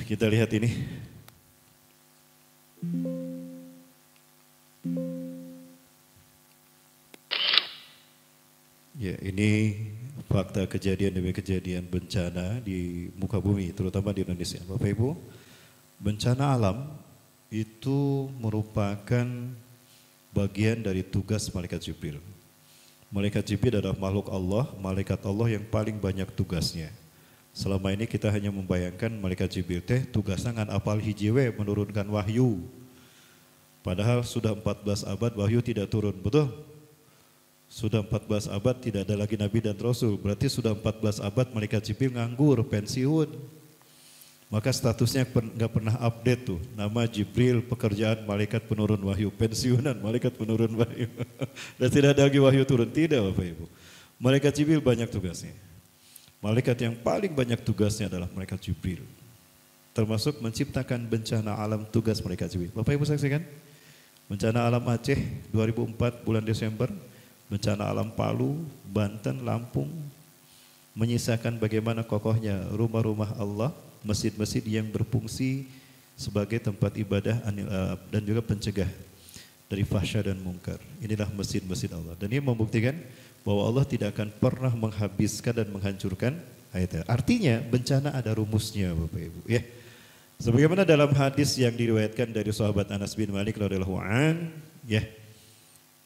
kita lihat ini. Ya, ini fakta kejadian demi kejadian bencana di muka bumi, terutama di Indonesia. Bapak Ibu, bencana alam itu merupakan bagian dari tugas malaikat Jibril. Malaikat Jibril adalah makhluk Allah, malaikat Allah yang paling banyak tugasnya. Selama ini kita hanya membayangkan malaikat Jibril tugasnya ngan apal hijiwe menurunkan wahyu. Padahal sudah 14 abad wahyu tidak turun, betul? Sudah 14 abad tidak ada lagi Nabi dan Rasul, berarti sudah 14 abad malaikat Jibril nganggur, pensiun. Maka statusnya nggak pernah update tuh, nama Jibril, pekerjaan malaikat penurun wahyu, pensiunan malaikat penurun wahyu. Dan tidak ada lagi wahyu turun, tidak Bapak Ibu. Malaikat Jibril banyak tugasnya. Malaikat yang paling banyak tugasnya adalah malaikat Jibril. Termasuk menciptakan bencana alam, tugas malaikat Jibril. Bapak Ibu saksikan, bencana alam Aceh 2004 bulan Desember, bencana alam Palu, Banten, Lampung, menyisakan bagaimana kokohnya rumah-rumah Allah, masjid-masjid yang berfungsi sebagai tempat ibadah dan juga pencegah dari fahsya dan mungkar. Inilah masjid-masjid Allah. Dan ini membuktikan bahwa Allah tidak akan pernah menghabiskan dan menghancurkan ayat-ayat. Artinya bencana ada rumusnya Bapak Ibu. Ya. Sebagaimana dalam hadis yang diriwayatkan dari sahabat Anas bin Malik radhiyallahu an, ya.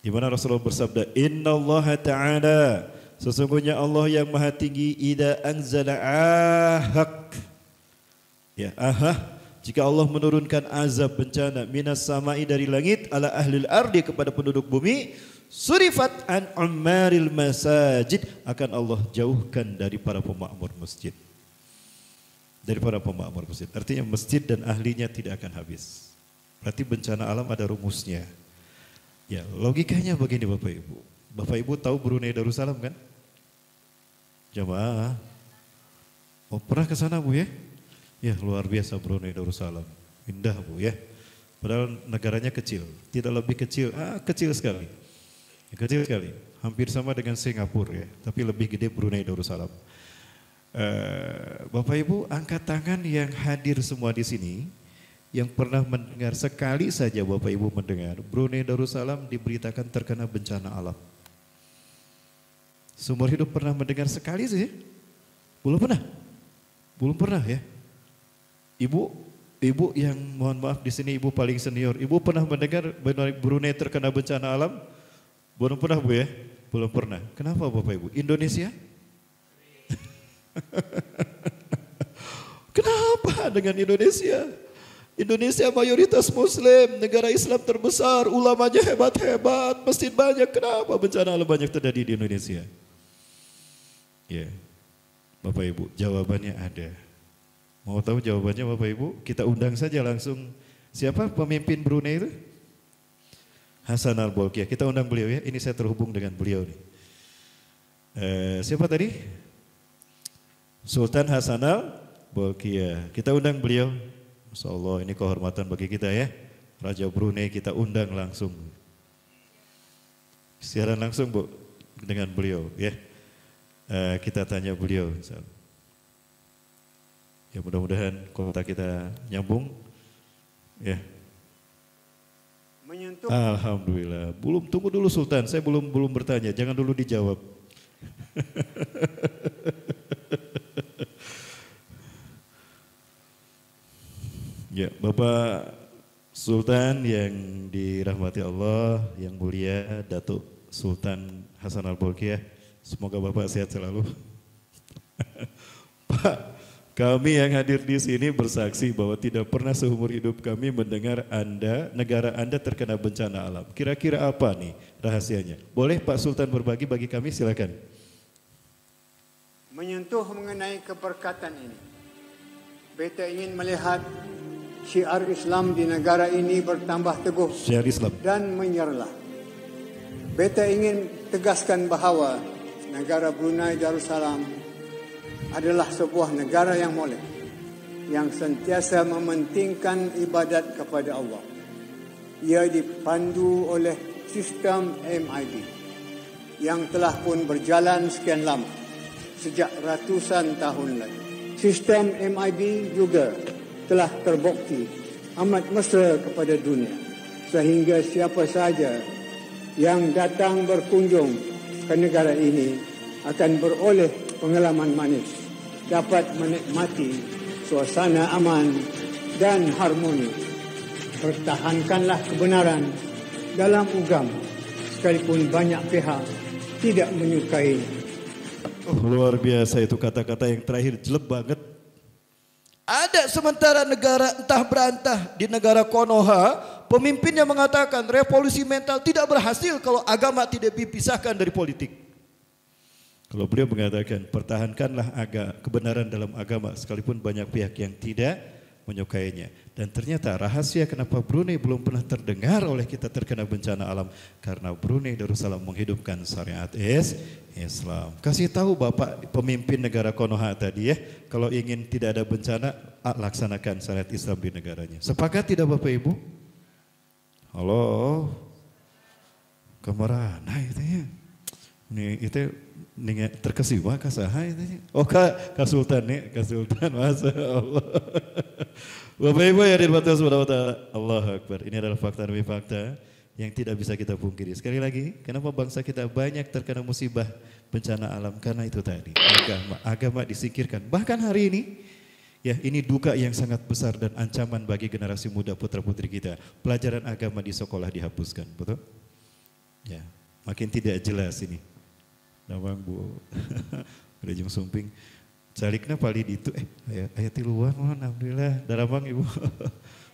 Di mana Rasulullah bersabda, "Innallaha ta'ala, sesungguhnya Allah yang Maha Tinggi, idza anzala ahak." Ya, jika Allah menurunkan azab bencana minas samai dari langit ala ahlil ardi kepada penduduk bumi, surifat an ummaril masajid, akan Allah jauhkan dari para pemakmur masjid. Dari para pemakmur masjid. Artinya masjid dan ahlinya tidak akan habis. Berarti bencana alam ada rumusnya. Ya, logikanya begini Bapak Ibu. Bapak Ibu tahu Brunei Darussalam kan? Jamaah. Oh, pernah ke sana Bu ya? Ya, luar biasa Brunei Darussalam. Indah Bu ya. Padahal negaranya kecil, tidak lebih kecil, kecil sekali. Kecil sekali, hampir sama dengan Singapura ya, tapi lebih gede Brunei Darussalam. Bapak Ibu, angkat tangan yang hadir semua di sini, yang pernah mendengar sekali saja Bapak Ibu mendengar Brunei Darussalam diberitakan terkena bencana alam. Seumur hidup pernah mendengar sekali sih? Belum pernah? Belum pernah ya? Ibu yang mohon maaf di sini ibu paling senior, ibu pernah mendengar Brunei terkena bencana alam? Belum pernah Bu ya? Belum pernah. Kenapa Bapak Ibu? Indonesia? Kenapa dengan Indonesia? Indonesia mayoritas Muslim, negara Islam terbesar, ulamanya hebat-hebat, masjid banyak. Kenapa bencana alam banyak terjadi di Indonesia? Ya, Bapak Ibu, jawabannya ada. Mau tahu jawabannya Bapak Ibu? Kita undang saja langsung. Siapa pemimpin Brunei itu? Hasan al-Bolkiah. Kita undang beliau ya. Ini saya terhubung dengan beliau nih. Siapa tadi? Sultan Hasan al-Bolkiah. Kita undang beliau. Masya Allah, ini kehormatan bagi kita ya. Raja Brunei kita undang langsung. Siaran langsung Bu dengan beliau ya. Kita tanya beliau. Ya mudah-mudahan kota kita nyambung. Ya. Menyentuh. Alhamdulillah. Tunggu dulu Sultan, saya belum bertanya. Jangan dulu dijawab. Ya, Bapak Sultan yang dirahmati Allah, yang mulia Datuk Sultan Hasan al-Bolkiah, semoga Bapak sehat selalu. Pak, kami yang hadir di sini bersaksi bahwa tidak pernah seumur hidup kami mendengar negara Anda terkena bencana alam. Kira-kira apa nih rahasianya? Boleh Pak Sultan berbagi bagi kami, silakan. Menyentuh mengenai keberkatan ini, beta ingin melihat syiar Islam di negara ini bertambah teguh syiar Islam dan menyerlah. Beta ingin tegaskan bahawa negara Brunei Darussalam adalah sebuah negara yang molek, yang sentiasa mementingkan ibadat kepada Allah. Ia dipandu oleh sistem MIB yang telah pun berjalan sekian lama, sejak ratusan tahun lalu. Sistem MIB juga telah terbukti amat mesra kepada dunia, sehingga siapa sahaja yang datang berkunjung ke negara ini akan beroleh pengalaman manis, dapat menikmati suasana aman dan harmoni. Pertahankanlah kebenaran dalam agama, sekalipun banyak pihak tidak menyukainya. Luar biasa itu kata-kata yang terakhir, jelek banget. Ada sementara negara entah berantah di negara Konoha, pemimpinnya mengatakan revolusi mental tidak berhasil kalau agama tidak dipisahkan dari politik. Kalau beliau mengatakan pertahankanlah kebenaran dalam agama sekalipun banyak pihak yang tidak menyukainya. Dan ternyata rahasia kenapa Brunei belum pernah terdengar oleh kita terkena bencana alam, karena Brunei Darussalam menghidupkan syariat Islam. Kasih tahu Bapak pemimpin negara Konoha tadi ya, kalau ingin tidak ada bencana, laksanakan syariat Islam di negaranya. Sepakat tidak Bapak Ibu? Halo, kemana itu ya? Nih itu terkesima kasaha itu. Oh Kak Sultan nih, Kak Sultan, Masya Allah. Bapak Ibu yang dirahmati Allah Subhanahu wa taala, Allahu Akbar. Ini adalah fakta demi fakta yang tidak bisa kita pungkiri. Sekali lagi, kenapa bangsa kita banyak terkena musibah bencana alam? Karena itu tadi, agama disingkirkan. Bahkan hari ini, ya ini duka yang sangat besar dan ancaman bagi generasi muda putra putri kita. Pelajaran agama di sekolah dihapuskan, betul? Ya, makin tidak jelas ini. Nawang Bu, Rejung Sumping. Salikna pali ditu ayat tiluan mohon alhamdulillah daramang Ibu.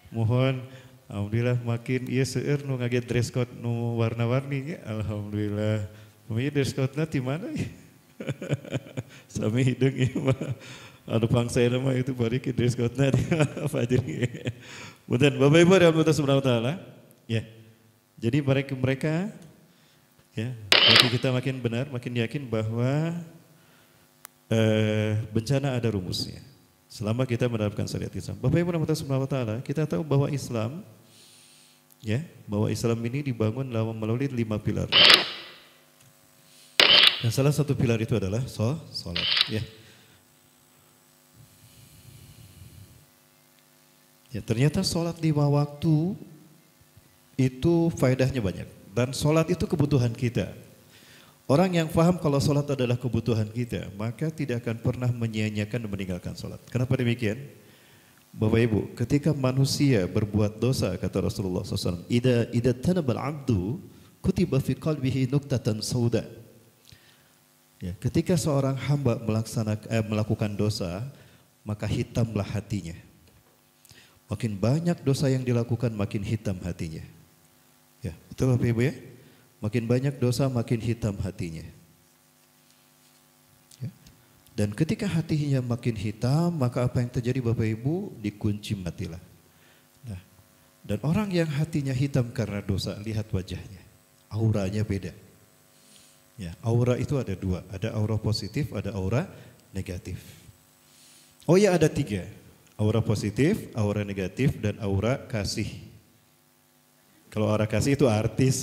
Mohon alhamdulillah makin ieu seueur nu ngaget dress code nu warna-warni alhamdulillah. Pemanya dress code-na di mana ya? Sami hideung ieu mah. Anu pangsaena mah itu balik dress code-na di Fajri. Punten Bapak Ibu dan Allah Subhanahu wa taala. Ya. Jadi mereka ya, bagi kita makin benar, makin yakin bahwa bencana ada rumusnya. Selama kita menerapkan syariat Islam. Bapak Ibu dan Allah Taala, kita tahu bahwa Islam, ya, bahwa Islam ini dibangun melalui 5 pilar. Dan salah satu pilar itu adalah salat. Ya. Ya, ternyata salat 5 waktu itu faedahnya banyak. Dan salat itu kebutuhan kita. Orang yang paham kalau sholat adalah kebutuhan kita, maka tidak akan pernah menyia-nyiakan dan meninggalkan sholat. Kenapa demikian? Bapak Ibu, ketika manusia berbuat dosa, kata Rasulullah SAW, Ida tanabal abdu, kutiba fi qalbihi nuktatan sauda. Ya, ketika seorang hamba melakukan dosa, maka hitamlah hatinya. Makin banyak dosa yang dilakukan, makin hitam hatinya. Ya, betul Bapak Ibu ya? Makin banyak dosa, makin hitam hatinya. Ya. Dan ketika hatinya makin hitam, maka apa yang terjadi Bapak Ibu? Dikunci matilah. Nah, dan orang yang hatinya hitam karena dosa, lihat wajahnya. Auranya beda. Ya, aura itu ada 2. Ada aura positif, ada aura negatif. Oh ya, ada 3. Aura positif, aura negatif, dan aura kasih. Kalau aura kasih itu artis.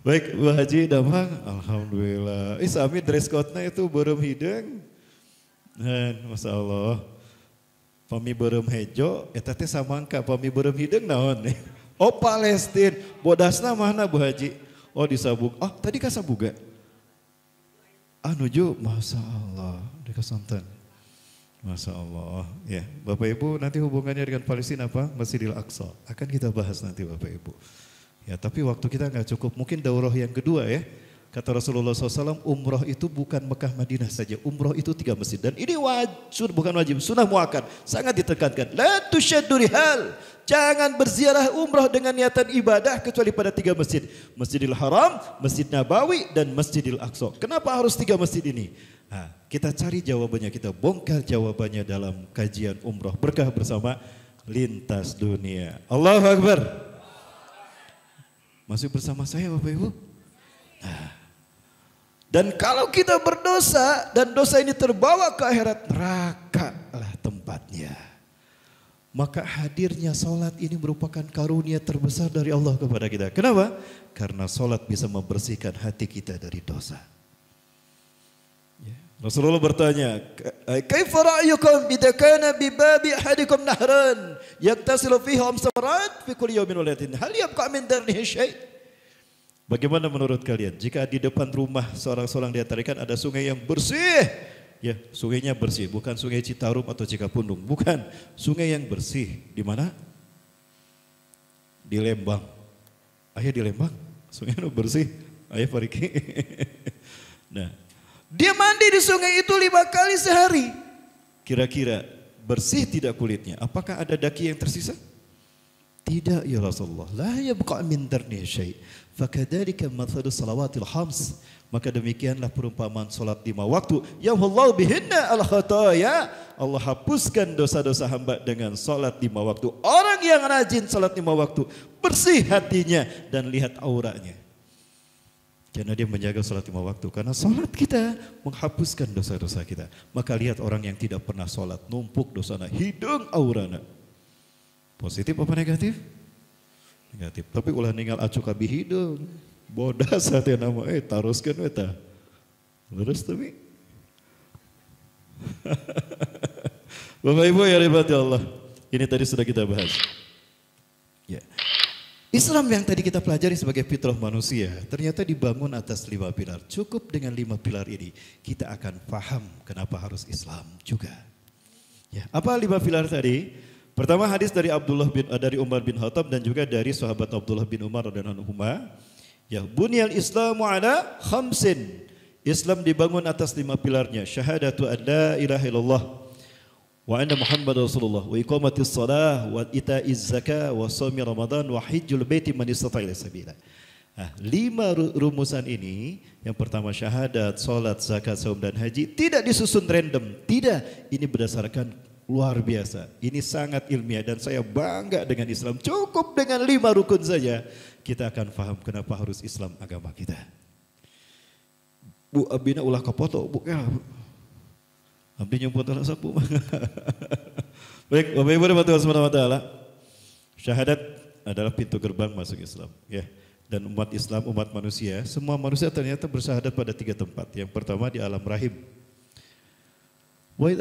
Baik, Bu Haji Damang, alhamdulillah. Sami dress code-na itu beureum hideung. Masya Allah. Pami beureum hejo, eta teh samangka pami beureum hideung naon? Oh Palestina, bodasna mana Bu Haji? Oh di Sabug. Oh tadi ka Sabuga. Nuju, Masya Allah, di Kasantan. Masya Allah, ya Bapak Ibu nanti hubungannya dengan Palestina apa? Masjidil Aqsa, akan kita bahas nanti Bapak Ibu. Ya tapi waktu kita nggak cukup, mungkin daurah yang kedua ya. Kata Rasulullah SAW, umroh itu bukan Mekah Madinah saja, umroh itu 3 masjid. Dan ini wajib, bukan wajib, sunnah muakkad, sangat ditekankan. La tusyaddu rihal, jangan berziarah umroh dengan niatan ibadah kecuali pada 3 masjid. Masjidil Haram, Masjid Nabawi, dan Masjidil Aqsa. Kenapa harus 3 masjid ini? Nah, kita cari jawabannya, kita bongkar jawabannya dalam kajian umroh berkah bersama Lintas Dunia. Allahu Akbar. Masih bersama saya Bapak Ibu? Nah, dan kalau kita berdosa dan dosa ini terbawa ke akhirat, neraka lah tempatnya. Maka hadirnya sholat ini merupakan karunia terbesar dari Allah kepada kita. Kenapa? Karena sholat bisa membersihkan hati kita dari dosa. Ya. Rasulullah bertanya, "Kaifa ra'yukum idza kana bi babi ahadikum nahran yaktasilu fihi khamsa marat fi kulli yawmin wa lailatin hal yabqa min darnihi syai'?" Bagaimana menurut kalian jika di depan rumah seorang-seorang di antara kalian ada sungai yang bersih? Ya, sungainya bersih, bukan sungai Citarum atau Cikapundung, bukan. Sungai yang bersih di mana? Di Lembang. Ayah di Lembang, sungai itu bersih. Ayah Fariki. Nah, dia mandi di sungai itu 5 kali sehari. Kira-kira bersih tidak kulitnya? Apakah ada daki yang tersisa? Tidak ya Rasulullah. La yabqa min darni syai'. Fakadzalika mathalu salawatil khams. Maka demikianlah perumpamaan salat 5 waktu. Yamhullahu bihinna al-khataya. Allah hapuskan dosa-dosa hamba dengan salat 5 waktu. Orang yang rajin salat 5 waktu, bersih hatinya dan lihat auranya. Karena dia menjaga salat 5 waktu. Karena salat kita menghapuskan dosa-dosa kita. Maka lihat orang yang tidak pernah salat, numpuk dosana, hidung aurana. Positif apa negatif? Negatif. Tapi ulah ninggal acu ka hidung. Bodas hati nama taruskan eta. Lurus tapi. Bapak Ibu yang dirahmati Allah. Ini tadi sudah kita bahas. Ya. Islam yang tadi kita pelajari sebagai fitrah manusia ternyata dibangun atas 5 pilar. Cukup dengan 5 pilar ini kita akan paham kenapa harus Islam juga. Ya, apa 5 pilar tadi? Pertama hadis dari dari Umar bin Khattab dan juga dari sahabat Abdullah bin Umar radhiyallahu anhu. Ya, bunyal Islamu ala khamsin. Islam dibangun atas 5 pilarnya. Syahadatu an la ilaha illallah wa anna Muhammad Rasulullah wa iqamatis shalah wa itaiz zakah wa shaumi Ramadan wa hajjul baiti man istata' ilaihi sabila. Nah, 5 rumusan ini, yang pertama syahadat, salat, zakat, saum dan haji tidak disusun random. Tidak, ini berdasarkan luar biasa. Ini sangat ilmiah dan saya bangga dengan Islam. Cukup dengan 5 rukun saja kita akan paham kenapa harus Islam agama kita. Bu, abina ulah kapoto, bu ya. Abdi nyumput anak sapu. Baik, Bapak Ibu dan Tuhan Subhanahu wa taala. Syahadat adalah pintu gerbang masuk Islam, ya. Dan umat Islam, umat manusia, semua manusia ternyata bersyahadat pada 3 tempat. Yang pertama di alam rahim. Wa idh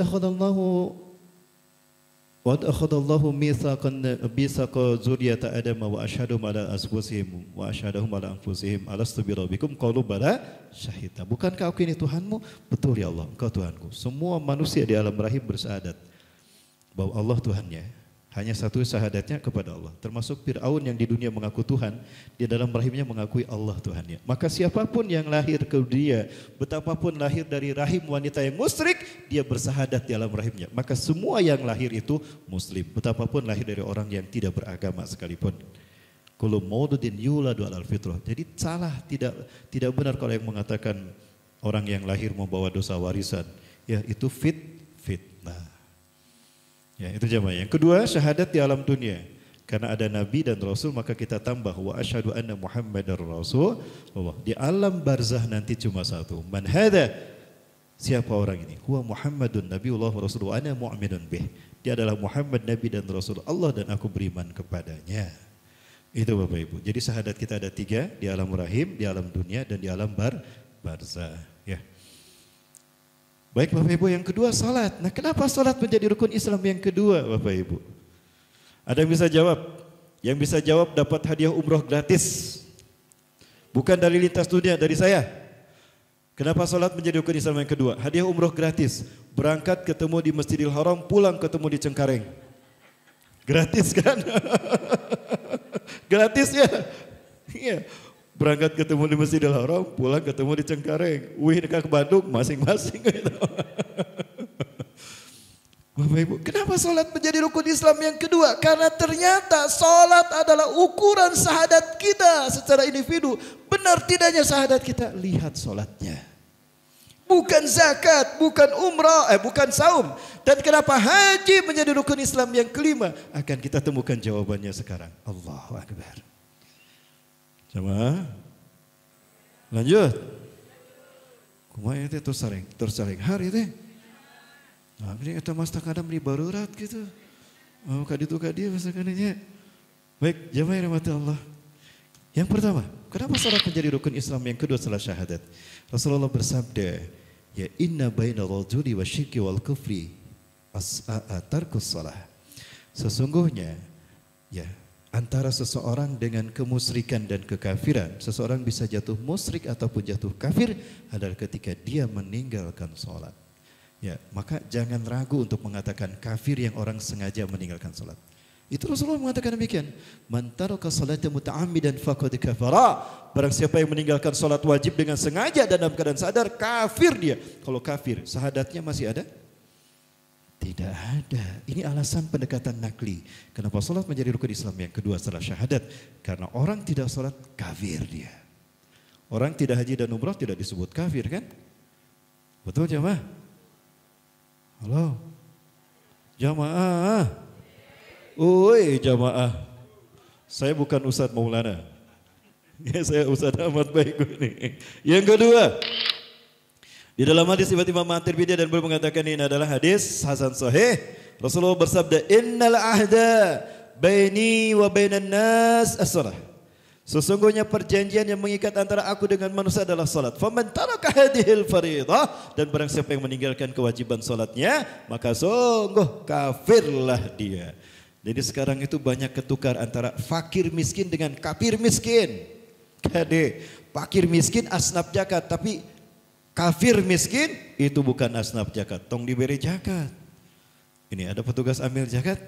akhadallahu mitsaqa dzurriyyati Adam wa asyhadahum ala anfusihim alastu birabbikum qalu bala syahidna. Bukankah aku ini Tuhanmu? Betul ya Allah, Engkau Tuhanku. Semua manusia di alam rahim bersyahadat bahwa Allah Tuhannya. Hanya satu syahadatnya kepada Allah. Termasuk Fir'aun yang di dunia mengaku Tuhan, di dalam rahimnya mengakui Allah Tuhannya. Maka siapapun yang lahir ke dunia, betapapun lahir dari rahim wanita yang musyrik, dia bersyahadat di alam rahimnya. Maka semua yang lahir itu muslim, betapapun lahir dari orang yang tidak beragama sekalipun. Kullu mauludin yuladu alal fitrah. Jadi salah, tidak benar kalau yang mengatakan orang yang lahir membawa dosa warisan. Ya, itu fitnah. Ya, itu jamaah. Yang kedua, syahadat di alam dunia. Karena ada nabi dan rasul, maka kita tambah wa asyhadu anna Muhammadar Rasulullah. Di alam barzah nanti cuma satu. Man hadza? Siapa orang ini? Huwa Muhammadun Nabiullah wa Rasulullah ana mu'minun bih. Dia adalah Muhammad, nabi dan rasul Allah dan aku beriman kepadanya. Itu Bapak Ibu. Jadi syahadat kita ada 3, di alam rahim, di alam dunia dan di alam barzah, ya. Baik Bapak Ibu, yang kedua salat. Nah, kenapa salat menjadi rukun Islam yang kedua Bapak Ibu? Ada yang bisa jawab? Yang bisa jawab dapat hadiah umroh gratis. Bukan dari lintas dunia, dari saya. Kenapa salat menjadi rukun Islam yang kedua? Hadiah umroh gratis. Berangkat ketemu di Masjidil Haram, pulang ketemu di Cengkareng. Gratis kan? Gratis ya? Iya. Berangkat ketemu di Masjidil Haram, pulang ketemu di Cengkareng. Wih dekat ke Bandung, masing-masing. Bapak Ibu, kenapa sholat menjadi rukun Islam yang kedua? Karena ternyata sholat adalah ukuran syahadat kita secara individu. Benar tidaknya syahadat kita? Lihat sholatnya. Bukan zakat, bukan umrah, bukan saum. Dan kenapa haji menjadi rukun Islam yang kelima? Akan kita temukan jawabannya sekarang. Allahu Akbar. Sama, lanjut. Kumaha teh tersaring hari teh. Nah, ini eta mas kadang di barurat gitu. Oh, kaditu kadieu masakannya. Baik, jamaah rahmati Allah. Yang pertama, kenapa salat menjadi rukun Islam yang kedua setelah syahadat? Rasulullah bersabda, Ya, inna baina rajuli wasyirki wal kufri tarkus salah. Sesungguhnya ya, antara seseorang dengan kemusyrikan dan kekafiran, seseorang bisa jatuh musyrik ataupun jatuh kafir adalah ketika dia meninggalkan sholat. Ya, maka jangan ragu untuk mengatakan kafir yang orang sengaja meninggalkan sholat. Itu Rasulullah mengatakan demikian. Man taraka salata muta'ammidan faqad kafara. Barang siapa yang meninggalkan salat wajib dengan sengaja dan dalam keadaan sadar, kafir dia. Kalau kafir, syahadatnya masih ada? Tidak ada. Ini alasan pendekatan nakli. Kenapa salat menjadi rukun Islam yang kedua setelah syahadat? Karena orang tidak salat, kafir dia. Orang tidak haji dan umrah tidak disebut kafir kan? Betul jamaah? Halo? Jamaah? Oi jamaah, saya bukan Ustadz Maulana, ya, saya Ustadz Ahmad Baiku ini. Yang kedua, di dalam hadis riwayat Imam At-Tirmidzi dan beliau mengatakan ini adalah hadis hasan sahih. Rasulullah bersabda, Innal ahda baini wa bainan nas as-salah. Sesungguhnya perjanjian yang mengikat antara aku dengan manusia adalah salat. Faman taraka hadhil fariidah, dan barang siapa yang meninggalkan kewajiban salatnya, maka sungguh kafirlah dia. Jadi sekarang itu banyak ketukar antara fakir miskin dengan kafir miskin. Kade, fakir miskin asnaf zakat, tapi kafir miskin itu bukan asnaf zakat, tong diberi zakat. Ini ada petugas amil zakat.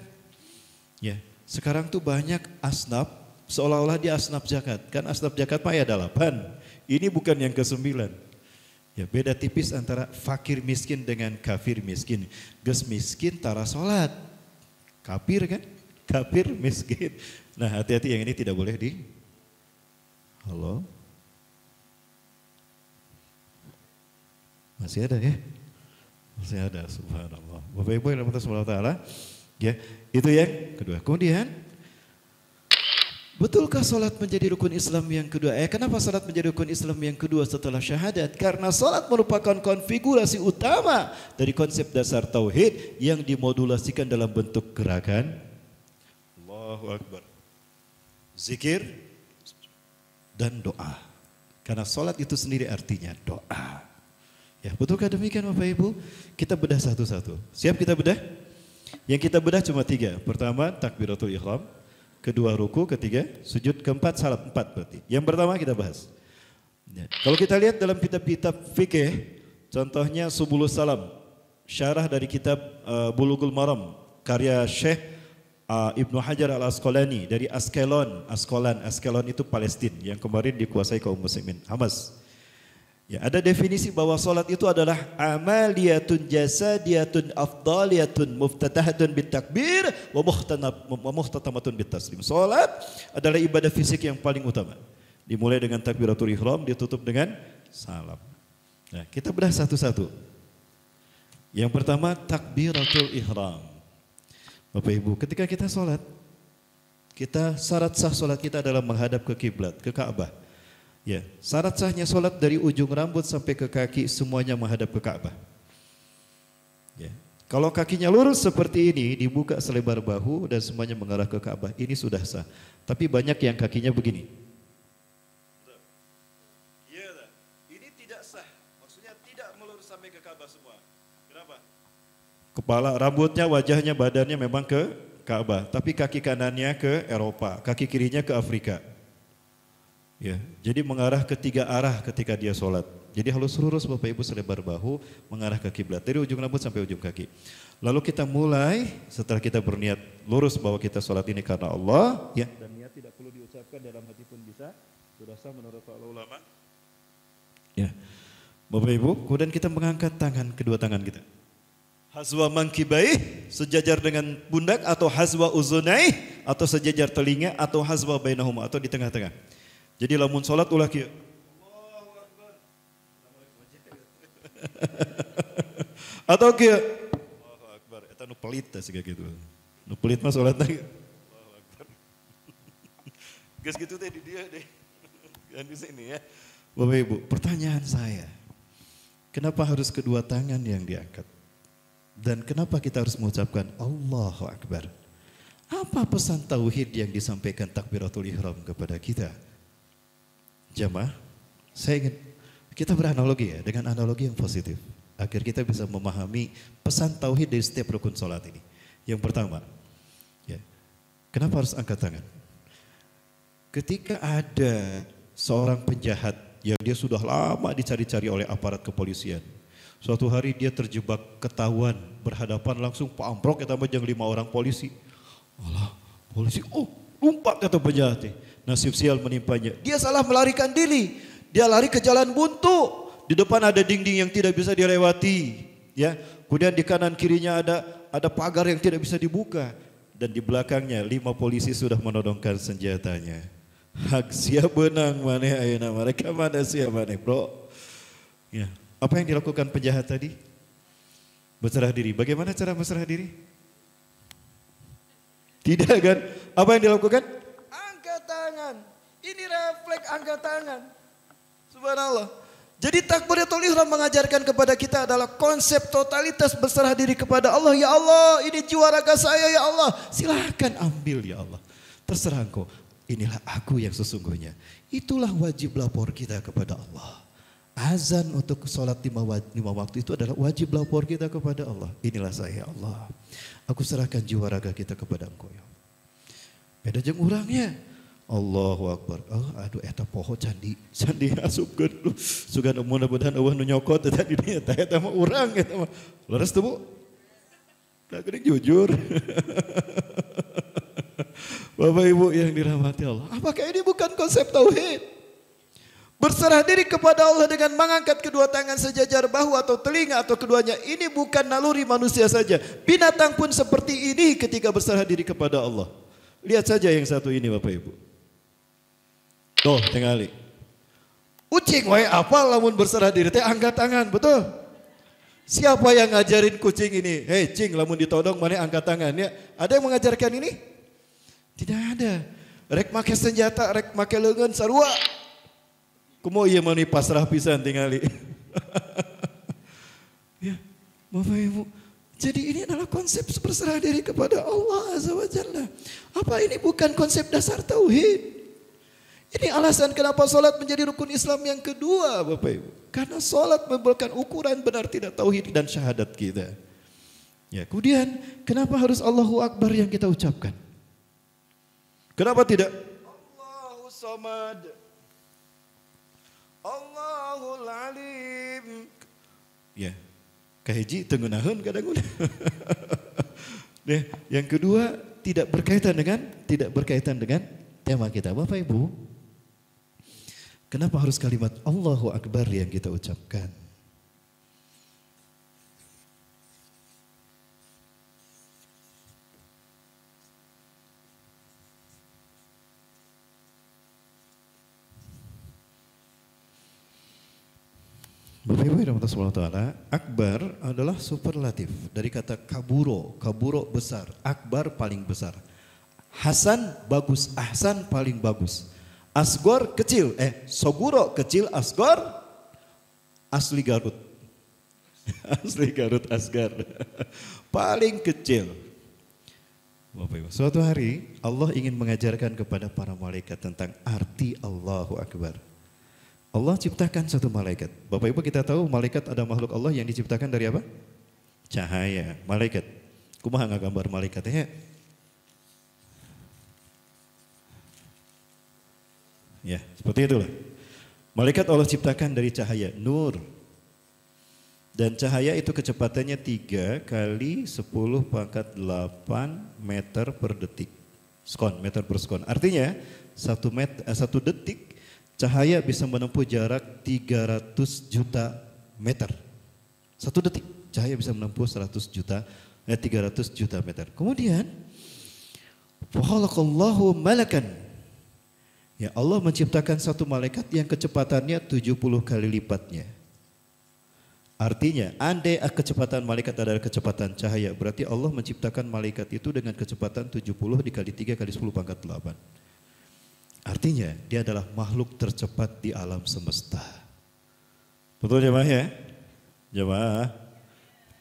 Ya, sekarang tuh banyak asnaf seolah-olah dia asnaf zakat. Kan asnaf zakat mah ada 8. Ini bukan yang ke-9. Ya, beda tipis antara fakir miskin dengan kafir miskin. Ges miskin tara salat. Kafir kan? Kafir miskin. Nah, hati-hati yang ini tidak boleh di. Halo? Masih ada ya? Masih ada, subhanallah. Bapak Ibu yang dirahmati Allah Ta'ala. Ya, itu yang kedua. Kemudian, betulkah salat menjadi rukun Islam yang kedua? Kenapa salat menjadi rukun Islam yang kedua setelah syahadat? Karena salat merupakan konfigurasi utama dari konsep dasar tauhid yang dimodulasikan dalam bentuk gerakan. Allahu Akbar. Zikir dan doa. Karena salat itu sendiri artinya doa. Ya, betulkah demikian Bapak Ibu? Kita bedah satu-satu. Siap kita bedah? Yang kita bedah cuma 3. Pertama, takbiratul ihram. Kedua ruku, ketiga sujud, keempat salat, 4 berarti. Yang pertama kita bahas. Ya. Kalau kita lihat dalam kitab-kitab fikih, contohnya Subulus Salam, syarah dari kitab Bulughul Maram, karya Syekh Ibnu Hajar Al-Asqalani dari Asqalan itu Palestina yang kemarin dikuasai kaum muslimin Hamas. Ya, ada definisi bahwa salat itu adalah amaliyatun jasadiyatun afdaliyatun muftatahatun bitakbir wa muhtatamatun bitaslim. Salat adalah ibadah fisik yang paling utama. Dimulai dengan takbiratul ihram, ditutup dengan salam. Nah, kita bedah satu-satu. Yang pertama takbiratul ihram. Bapak Ibu, ketika kita salat, syarat sah salat kita adalah menghadap ke kiblat, ke Ka'bah. Ya, syarat sahnya solat dari ujung rambut sampai ke kaki semuanya menghadap ke Ka'bah. Ya. Kalau kakinya lurus seperti ini, dibuka selebar bahu dan semuanya mengarah ke Ka'bah, ini sudah sah. Tapi banyak yang kakinya begini. Iya, ini tidak sah. Maksudnya tidak melurus sampai ke Ka'bah semua. Kenapa? Kepala, rambutnya, wajahnya, badannya memang ke Ka'bah, tapi kaki kanannya ke Eropa, kaki kirinya ke Afrika. Ya, jadi mengarah ke 3 arah ketika dia sholat. Jadi halus lurus Bapak Ibu selebar bahu mengarah ke kiblat dari ujung rambut sampai ujung kaki. Lalu kita mulai setelah kita berniat lurus bahwa kita sholat ini karena Allah, ya. Dan niat tidak perlu diucapkan dalam hati pun bisa. Sudah sah menurut para ulama. Ya, Bapak Ibu, kemudian kita mengangkat kedua tangan kita. Hazwa mankibaih, sejajar dengan pundak, atau hazwa uzunaih, atau sejajar telinga, atau hazwa bainahuma, atau di tengah-tengah. Jadi lamun sholat ulah kieu. Allahu Akbar. Atau kieu. Allahu Akbar. Eta nu pelit teh siga kitu. Nu pelit mah sholatna. Allahu Akbar. Geus kitu teh di dia deh. Kan di sini ya. Bapak Ibu, pertanyaan saya. Kenapa harus kedua tangan yang diangkat? Dan kenapa kita harus mengucapkan Allahu Akbar? Apa pesan tauhid yang disampaikan takbiratul ihram kepada kita? Jamaah, saya ingin kita beranalogi ya, dengan analogi yang positif. agar kita bisa memahami pesan tauhid dari setiap rukun sholat ini. Yang pertama, ya, kenapa harus angkat tangan? Ketika ada seorang penjahat yang dia sudah lama dicari-cari oleh aparat kepolisian, suatu hari dia terjebak, ketahuan, berhadapan langsung Pak Amprok kita majang 5 orang polisi. Allah, polisi, oh lumpat kata penjahatnya. Nasib sial menimpanya. Dia salah melarikan diri. Dia lari ke jalan buntu. Di depan ada dinding yang tidak bisa dilewati. Ya, kemudian di kanan kirinya ada pagar yang tidak bisa dibuka. Dan di belakangnya 5 polisi sudah menodongkan senjatanya. Hak siap benang maneh ayeuna mereka mana siap maneh bro. Ya, apa yang dilakukan penjahat tadi? Berserah diri. Bagaimana cara berserah diri? Tidak kan? Apa yang dilakukan? Angkat tangan. Ini refleks angkat tangan. Subhanallah. Jadi takbiratul ihram mengajarkan kepada kita adalah konsep totalitas berserah diri kepada Allah. Ya Allah, ini jiwa raga saya ya Allah. Silahkan ambil ya Allah. Terserah engkau. Inilah aku yang sesungguhnya. Itulah wajib lapor kita kepada Allah. Azan untuk sholat 5 waktu itu adalah wajib lapor kita kepada Allah. Inilah saya ya Allah. Aku serahkan jiwa raga kita kepada engkau ya Allah. Beda jeung urangnya. Allahu Akbar. Oh, aduh eta poho candi asupkeun. Sugan mudah-mudahan eueuh nu nyokot eta di dieu eta mah urang eta mah. Leres teu Bu? Da geuning jujur. Bapak Ibu yang dirahmati Allah. Apakah ini bukan konsep tauhid? Berserah diri kepada Allah dengan mengangkat kedua tangan sejajar bahu atau telinga atau keduanya. Ini bukan naluri manusia saja. Binatang pun seperti ini ketika berserah diri kepada Allah. Lihat saja yang satu ini Bapak Ibu. Tuh, tingali. Kucing wae apa lamun berserah diri teh angkat tangan, betul? Siapa yang ngajarin kucing ini? Hei cing, lamun ditodong mana angkat tangan ya? Ada yang mengajarkan ini? Tidak ada. Rek make senjata, rek make leungeun sarua. Kumaha ieu mah pasrah pisan tingali. Ya, Bapak Ibu. Jadi ini adalah konsep berserah diri kepada Allah Azza wa Jalla. Apa ini bukan konsep dasar tauhid? Ini alasan kenapa sholat menjadi rukun Islam yang kedua Bapak Ibu. Karena sholat merupakan ukuran benar tidak tauhid dan syahadat kita. Ya, kemudian kenapa harus Allahu Akbar yang kita ucapkan? Kenapa tidak? Allahu Samad. Allahul Alim. Ya, kahiji teu ngeunaheun kadang-kadang. Nah, yang kedua tidak berkaitan dengan tema kita Bapak Ibu. Kenapa harus kalimat Allahu Akbar yang kita ucapkan? Bapak Ibu yang dirahmati Allah, akbar adalah superlatif dari kata kaburo, kaburo besar, akbar paling besar. Hasan bagus, ahsan paling bagus. Asgor kecil, soguro kecil, asgor asli Garut. Asli Garut asgar. Paling kecil. Bapak Ibu, suatu hari Allah ingin mengajarkan kepada para malaikat tentang arti Allahu Akbar. Allah ciptakan satu malaikat. Bapak Ibu kita tahu malaikat ada makhluk Allah yang diciptakan dari apa? Cahaya. Malaikat. Kumaha ngagambar malaikatnya? Ya, seperti itulah. Malaikat Allah ciptakan dari cahaya, nur. Dan cahaya itu kecepatannya 3 kali 10 pangkat 8 meter per detik. Meter per sekon. Artinya 1 detik cahaya bisa menempuh jarak 300 juta meter. 1 detik cahaya bisa menempuh 300 juta meter. Kemudian fakhalaqallahu malakan. Ya, Allah menciptakan satu malaikat yang kecepatannya 70 kali lipatnya. Artinya, andai kecepatan malaikat adalah kecepatan cahaya, berarti Allah menciptakan malaikat itu dengan kecepatan 70 dikali 3 kali 10 pangkat 8. Artinya, dia adalah makhluk tercepat di alam semesta. Betul jemaah ya? Jemaah.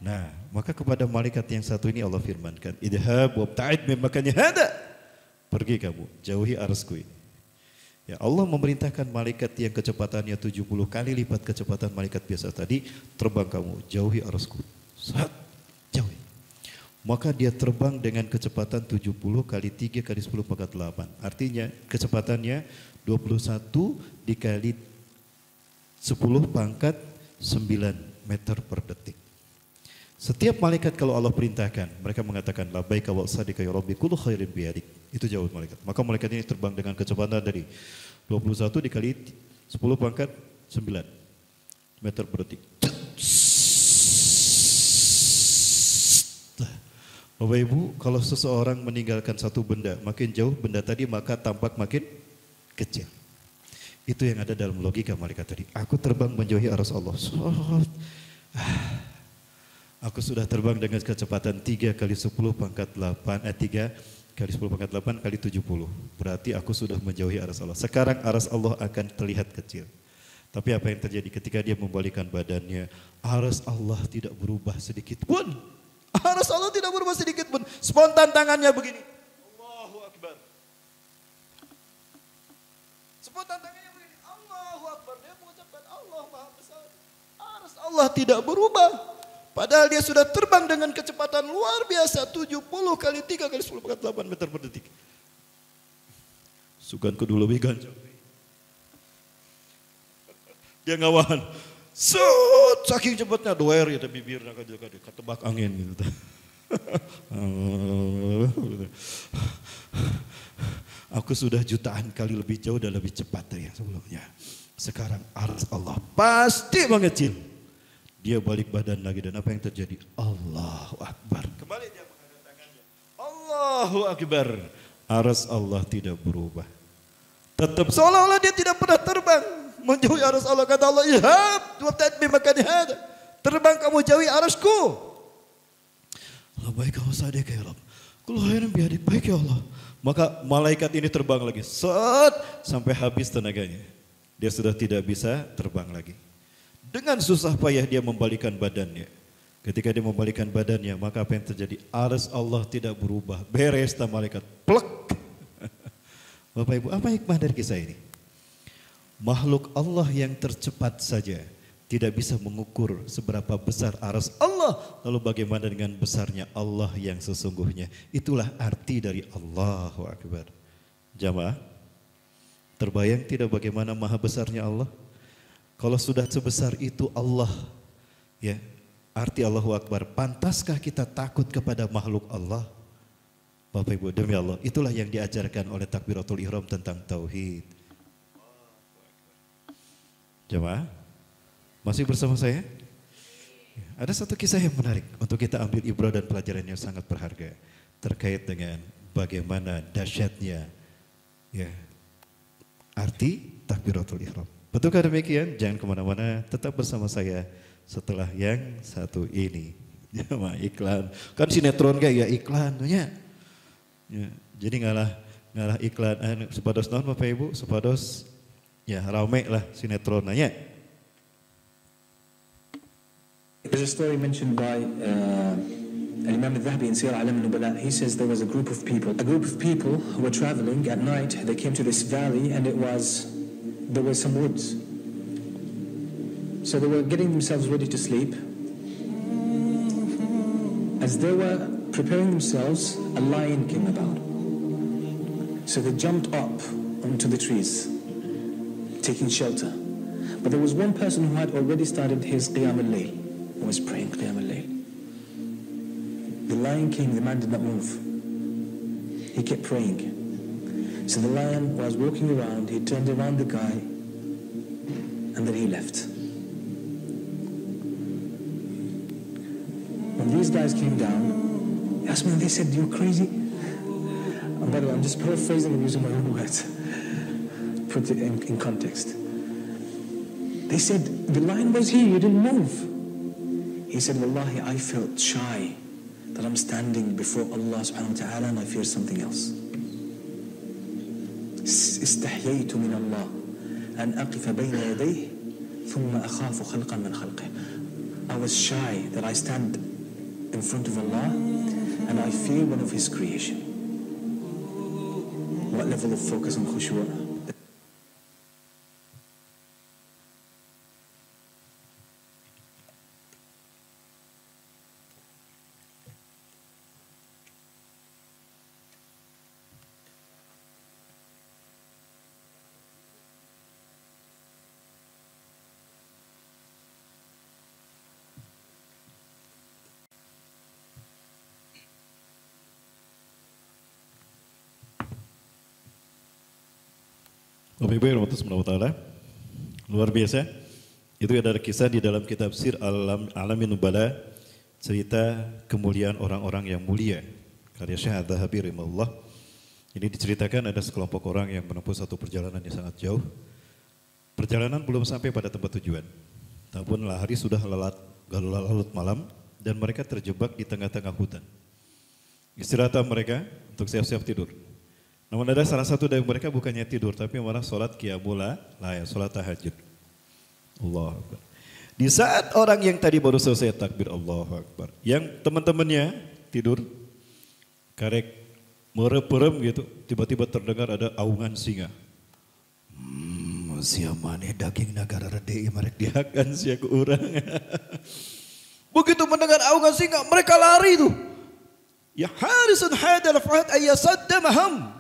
Nah, maka kepada malaikat yang satu ini Allah firmankan, idhab wabta'id min makani hada. Pergi kamu, jauhi arsku ini. Ya, Allah memerintahkan malaikat yang kecepatannya 70 kali lipat kecepatan malaikat biasa tadi, terbang kamu, jauhi arasku. Saat jauhi. Maka dia terbang dengan kecepatan 70 kali 3 kali 10 pangkat 8. Artinya kecepatannya 21 dikali 10 pangkat 9 meter per detik. Setiap malaikat kalau Allah perintahkan, mereka mengatakan labbaika wa sa'dika ya rabbi kullu khairin biyadik. Itu jawab malaikat. Maka malaikat ini terbang dengan kecepatan dari 21 dikali 10 pangkat 9 meter per detik. Bapak Ibu, kalau seseorang meninggalkan satu benda, makin jauh benda tadi maka tampak makin kecil. Itu yang ada dalam logika malaikat tadi. Aku terbang menjauhi arus Allah. Aku sudah terbang dengan kecepatan 3 kali 10 pangkat 8, 3 kali 10 pangkat 8 kali 70. Berarti aku sudah menjauhi arus Allah. Sekarang arus Allah akan terlihat kecil. Tapi apa yang terjadi ketika dia membalikan badannya? Arus Allah tidak berubah sedikit pun. Arus Allah tidak berubah sedikit pun. Spontan tangannya begini. Allahu Akbar. Spontan tangannya begini. Allahu Akbar. Dia mengucapkan Allah Maha Besar. Arus Allah tidak berubah. Padahal dia sudah terbang dengan kecepatan luar biasa 70 kali 3 kali 10 pangkat 8 meter per detik. Suganku dulu lebih gancang. Dia ngawahan. Saking cepatnya doer ya bibirnya ketebak angin gitu. Aku sudah jutaan kali lebih jauh dan lebih cepat dari yang sebelumnya. Sekarang arus Allah pasti mengecil. Dia balik badan lagi dan apa yang terjadi? Allahu Akbar. Kembali dia mengangkat tangannya. Allahu Akbar. Arus Allah tidak berubah. Tetap seolah-olah dia tidak pernah terbang. Menjauhi arus Allah. Kata Allah, ihab, wabta'id bimakani hada. Terbang kamu jauhi arusku. Labbaika wa sa'dika ya Rabb. Kullu khairin biyadik. Baik ya Allah. Maka malaikat ini terbang lagi. Sampai habis tenaganya. Dia sudah tidak bisa terbang lagi. Dengan susah payah dia membalikan badannya. Ketika dia membalikan badannya, maka apa yang terjadi? Arus Allah tidak berubah. Beres malaikat. Plek. Bapak Ibu, apa hikmah dari kisah ini? Makhluk Allah yang tercepat saja tidak bisa mengukur seberapa besar arus Allah. Lalu bagaimana dengan besarnya Allah yang sesungguhnya? Itulah arti dari Allahu Akbar. Jamaah, terbayang tidak bagaimana maha besarnya Allah? Kalau sudah sebesar itu Allah, ya, arti Allahu Akbar, pantaskah kita takut kepada makhluk Allah? Bapak Ibu, demi Allah, itulah yang diajarkan oleh takbiratul ihram tentang tauhid. Jemaah, masih bersama saya? Ada satu kisah yang menarik untuk kita ambil ibrah dan pelajaran yang sangat berharga terkait dengan bagaimana dahsyatnya, ya, arti takbiratul ihram. Betulkah demikian? Jangan kemana-mana, tetap bersama saya setelah yang satu ini. Ya, iklan. Kan sinetron kayak ya iklan. Ya. Jadi ngalah iklan. Supados naon Bapak Ibu? Supados ya rame lah sinetron nanya. There's a story mentioned by Imam al-Dhahabi in Sir Alam al-Nubala. He says there was a group of people who were traveling at night. They came to this valley and there were some woods. So they were getting themselves ready to sleep. As they were preparing themselves, a lion came about. So they jumped up onto the trees, taking shelter. But there was one person who had already started his Qiyam al-Layl, who was praying Qiyam al-Layl. The lion came, the man did not move. He kept praying. So the lion was walking around, he turned around the guy, and then he left. When these guys came down, they said, "You're crazy." And by the way, I'm just paraphrasing and using my own words. Put it in context. They said, "The lion was here, you didn't move." He said, "Wallahi, I felt shy that I'm standing before Allah subhanahu wa ta'ala and I fear something else. استحييت من الله أن أقف بين يديه ثم أخاف خلقا من خلقه." I was shy that I stand in front of Allah and I fear one of His creation. What level of focus on khushu'? Bapak Ibu yang rahmati Allah, luar biasa. Itu adalah kisah di dalam kitab Sir Alamin Nubala, cerita kemuliaan orang-orang yang mulia. Karya Syekh Adz-Dzahabi rahimahullah. Ini diceritakan ada sekelompok orang yang menempuh satu perjalanan yang sangat jauh. Perjalanan belum sampai pada tempat tujuan. Namun hari sudah larut malam dan mereka terjebak di tengah-tengah hutan. Istirahat mereka untuk siap-siap tidur. Namun ada salah satu dari mereka bukannya tidur, tapi malah sholat qiyamul lail, sholat tahajud. Allahu Akbar. Di saat orang yang tadi baru selesai takbir Allahu Akbar, yang teman-temannya tidur, karek merem gitu, tiba-tiba terdengar ada aungan singa. Siamane daging negara rede mereka dihakan sia ke urang. Begitu mendengar aungan singa, mereka lari tuh. Ya harisun hadal fahad ayyasaddamaham.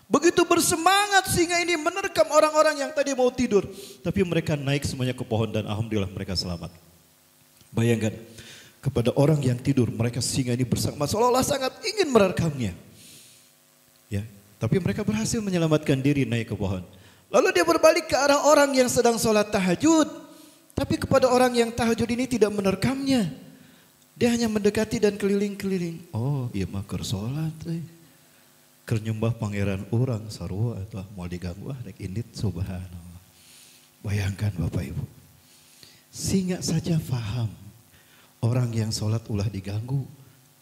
Begitu bersemangat singa ini menerkam orang-orang yang tadi mau tidur. Tapi mereka naik semuanya ke pohon dan alhamdulillah mereka selamat. Bayangkan, kepada orang yang tidur mereka singa ini bersama seolah-olah sangat ingin menerkamnya. Ya, tapi mereka berhasil menyelamatkan diri naik ke pohon. Lalu dia berbalik ke arah orang yang sedang sholat tahajud. Tapi kepada orang yang tahajud ini tidak menerkamnya. Dia hanya mendekati dan keliling-keliling. Oh iya makar sholat. Kernyembah pangeran orang sarua atau mau diganggu rek indit subhanallah. Bayangkan Bapak Ibu. Singa saja faham. Orang yang sholat ulah diganggu.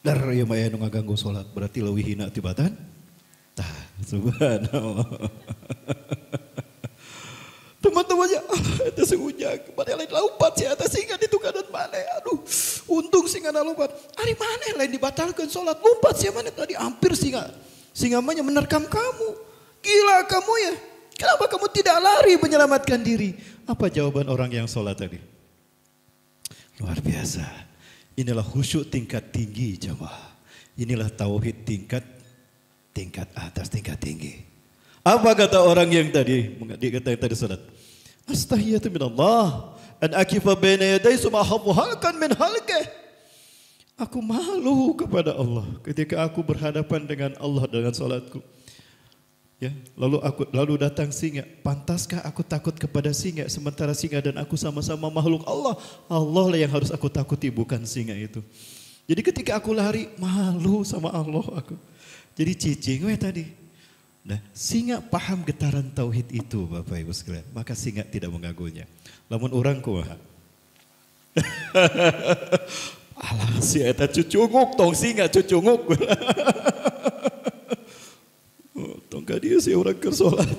Dar ya maya nu ngaganggu sholat berarti leuwih hina tibatan. Tah subhanallah. Teman-temannya, itu seujak, mana lain lompat sih, ada singa di tukanan mana, aduh, untung singa na lompat, hari mana lain dibatalkan sholat, lompat sih mana tadi hampir singa mana menerkam kamu, gila kamu ya, kenapa kamu tidak lari menyelamatkan diri? Apa jawaban orang yang sholat tadi? Luar biasa, inilah khusyuk tingkat tinggi jemaah, inilah tauhid tingkat atas, tingkat tinggi. Apa kata orang yang tadi salat? Astahiyatu minallah an akifa baina yaday summa halkan min halqih. Aku malu kepada Allah ketika aku berhadapan dengan Allah dengan salatku. Ya, lalu datang singa. Pantaskah aku takut kepada singa sementara singa dan aku sama-sama makhluk Allah? Allah lah yang harus aku takuti bukan singa itu. Jadi ketika aku lari malu sama Allah aku. Jadi cicing tadi. Nah, singa paham getaran tauhid itu Bapak Ibu sekalian, maka singa tidak mengganggunya. Lamun orang kumaha? Alah si eta cucunguk tong singa cucunguk. Tong ka dieu si urang keur salat.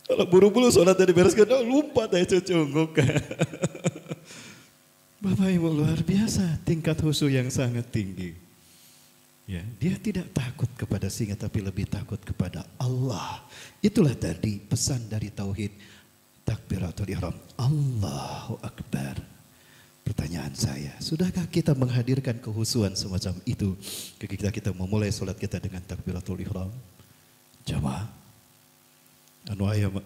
Kalau buru-buru salat tadi bereskeun lumpat aya cucunguk. Bapak Ibu luar biasa tingkat khusyuk yang sangat tinggi. Ya, dia tidak takut kepada singa tapi lebih takut kepada Allah. Itulah tadi pesan dari tauhid takbiratul ihram. Allahu Akbar. Pertanyaan saya, sudahkah kita menghadirkan kehusuan semacam itu ketika kita memulai sholat kita dengan takbiratul ihram? Jamaah. Anu aya mah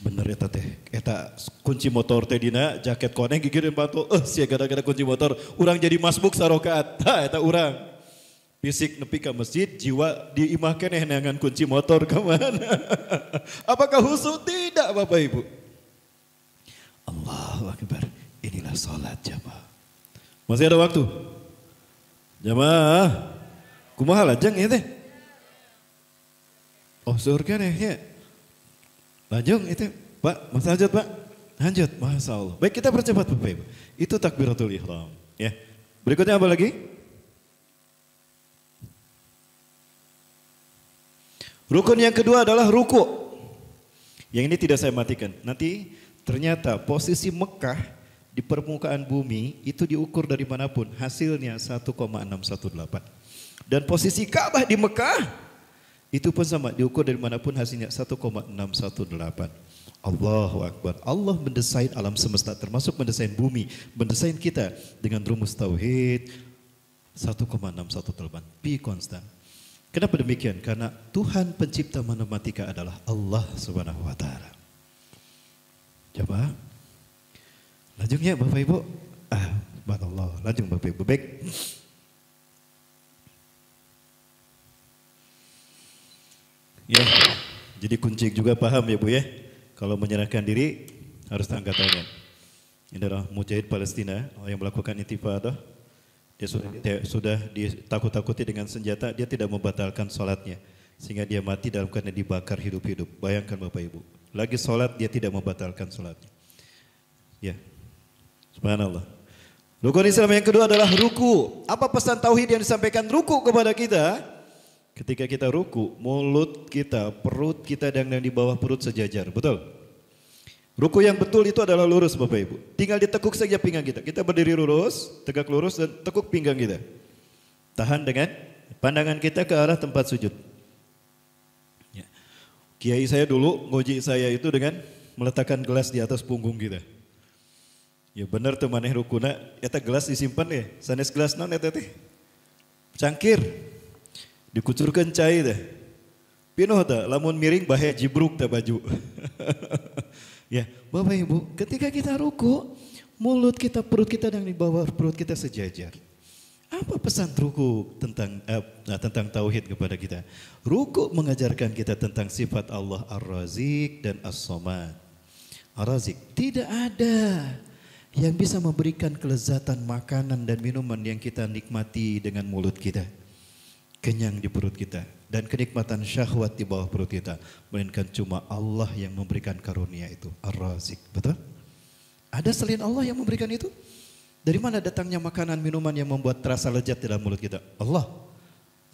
bener eta teh. Eta kunci motor teh dina jaket koneng gigireun batu. Sia gara-gara kunci motor urang jadi masbuk sarokaat. Tah eta urang. Fisik nepi ke masjid, jiwa diimahkan dengan kunci motor kemana? Apakah khusyuk? Tidak Bapak Ibu. Allahu Akbar. Inilah sholat jamaah. Masih ada waktu? Jamaah. Kumaha lajeng ya teh? Oh surga nih ya. Lanjut itu Pak. Masih lanjut Pak? Lanjut. Masya Allah. Baik kita percepat Bapak Ibu. Itu takbiratul ihram. Ya. Berikutnya apa lagi? Rukun yang kedua adalah ruku. Yang ini tidak saya matikan. Nanti ternyata posisi Mekah di permukaan bumi itu diukur dari manapun. Hasilnya 1,618. Dan posisi Ka'bah di Mekah itu pun sama. Diukur dari manapun hasilnya 1,618. Allahu Akbar. Allah mendesain alam semesta termasuk mendesain bumi. Mendesain kita dengan rumus tauhid 1,618. Pi konstan. Kenapa demikian? Karena Tuhan pencipta matematika adalah Allah Subhanahu wa taala. Coba. Lanjutnya Bapak Ibu. Subhanallah. Lanjut Bapak Ibu. Baik. Ya. Jadi kunci juga paham ya Bu ya. Kalau menyerahkan diri harus angkat tangan. Ini adalah mujahid Palestina yang melakukan intifadah. Dia sudah ditakut-takuti dengan senjata, dia tidak membatalkan sholatnya. Sehingga dia mati dalam keadaan dibakar hidup-hidup. Bayangkan Bapak Ibu. Lagi sholat dia tidak membatalkan sholatnya. Ya, subhanallah. Rukun Islam yang kedua adalah ruku. Apa pesan tauhid yang disampaikan ruku kepada kita? Ketika kita ruku, mulut kita, perut kita dan yang di bawah perut sejajar. Betul? Ruku yang betul itu adalah lurus Bapak Ibu. Tinggal ditekuk saja pinggang kita. Kita berdiri lurus, tegak lurus dan tekuk pinggang kita. Tahan dengan pandangan kita ke arah tempat sujud. Ya. Kiai saya dulu ngoji saya itu dengan meletakkan gelas di atas punggung kita. Ya benar tuh maneh rukuna, eta gelas disimpan ya, sanes gelas naon eta teh? Cangkir. Dikucurkeun cai teh. Pinoh teh lamun miring bahaya jibruk teh baju. Ya, Bapak Ibu, ketika kita ruku, mulut kita, perut kita dan di bawah perut kita sejajar. Apa pesan ruku tentang tauhid kepada kita? Ruku mengajarkan kita tentang sifat Allah Ar-Razik dan As-Samad. Ar-Razik tidak ada yang bisa memberikan kelezatan makanan dan minuman yang kita nikmati dengan mulut kita. Kenyang di perut kita. Dan kenikmatan syahwat di bawah perut kita. Melainkan cuma Allah yang memberikan karunia itu. Ar-Razik. Betul? Ada selain Allah yang memberikan itu? Dari mana datangnya makanan minuman yang membuat terasa lezat dalam mulut kita? Allah.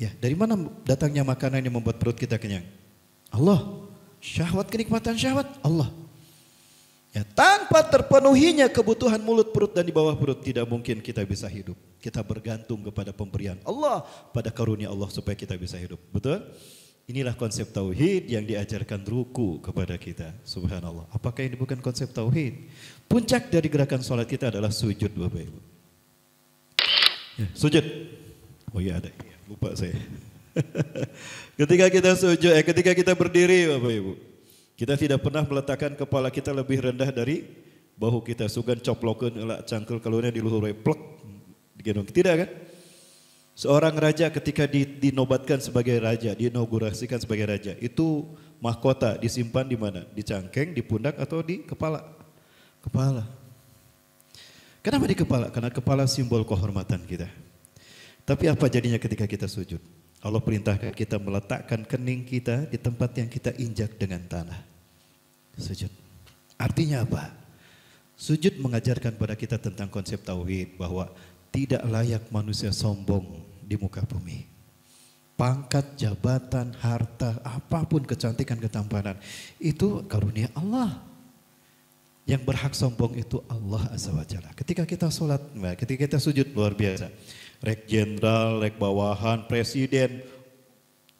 Ya, dari mana datangnya makanan yang membuat perut kita kenyang? Allah. Syahwat, kenikmatan syahwat? Allah. Ya, tanpa terpenuhinya kebutuhan mulut, perut dan di bawah perut tidak mungkin kita bisa hidup. Kita bergantung kepada pemberian Allah, pada karunia Allah supaya kita bisa hidup. Betul? Inilah konsep tauhid yang diajarkan ruku kepada kita. Subhanallah. Apakah ini bukan konsep tauhid? Puncak dari gerakan sholat kita adalah sujud Bapak Ibu. Ya, sujud. Oh iya ada. Lupa saya. Ketika kita sujud, ketika kita berdiri Bapak Ibu. Kita tidak pernah meletakkan kepala kita lebih rendah dari bahu kita. Sugan coplokeun elak cangkel kalunya di luhur plek. Tidak kan? Seorang raja ketika dinobatkan sebagai raja, diinaugurasikan sebagai raja, itu mahkota disimpan di mana? Di cangkeng, di pundak atau di kepala? Kepala. Kenapa di kepala? Karena kepala simbol kehormatan kita. Tapi apa jadinya ketika kita sujud? Allah perintahkan kita meletakkan kening kita di tempat yang kita injak dengan tanah. Sujud. Artinya apa? Sujud mengajarkan pada kita tentang konsep tauhid bahwa tidak layak manusia sombong di muka bumi. Pangkat, jabatan, harta, apapun kecantikan, ketampanan itu karunia Allah. Yang berhak sombong itu Allah Azza wa Jalla. Ketika kita sholat, ketika kita sujud luar biasa. Rek jenderal, rek bawahan, presiden,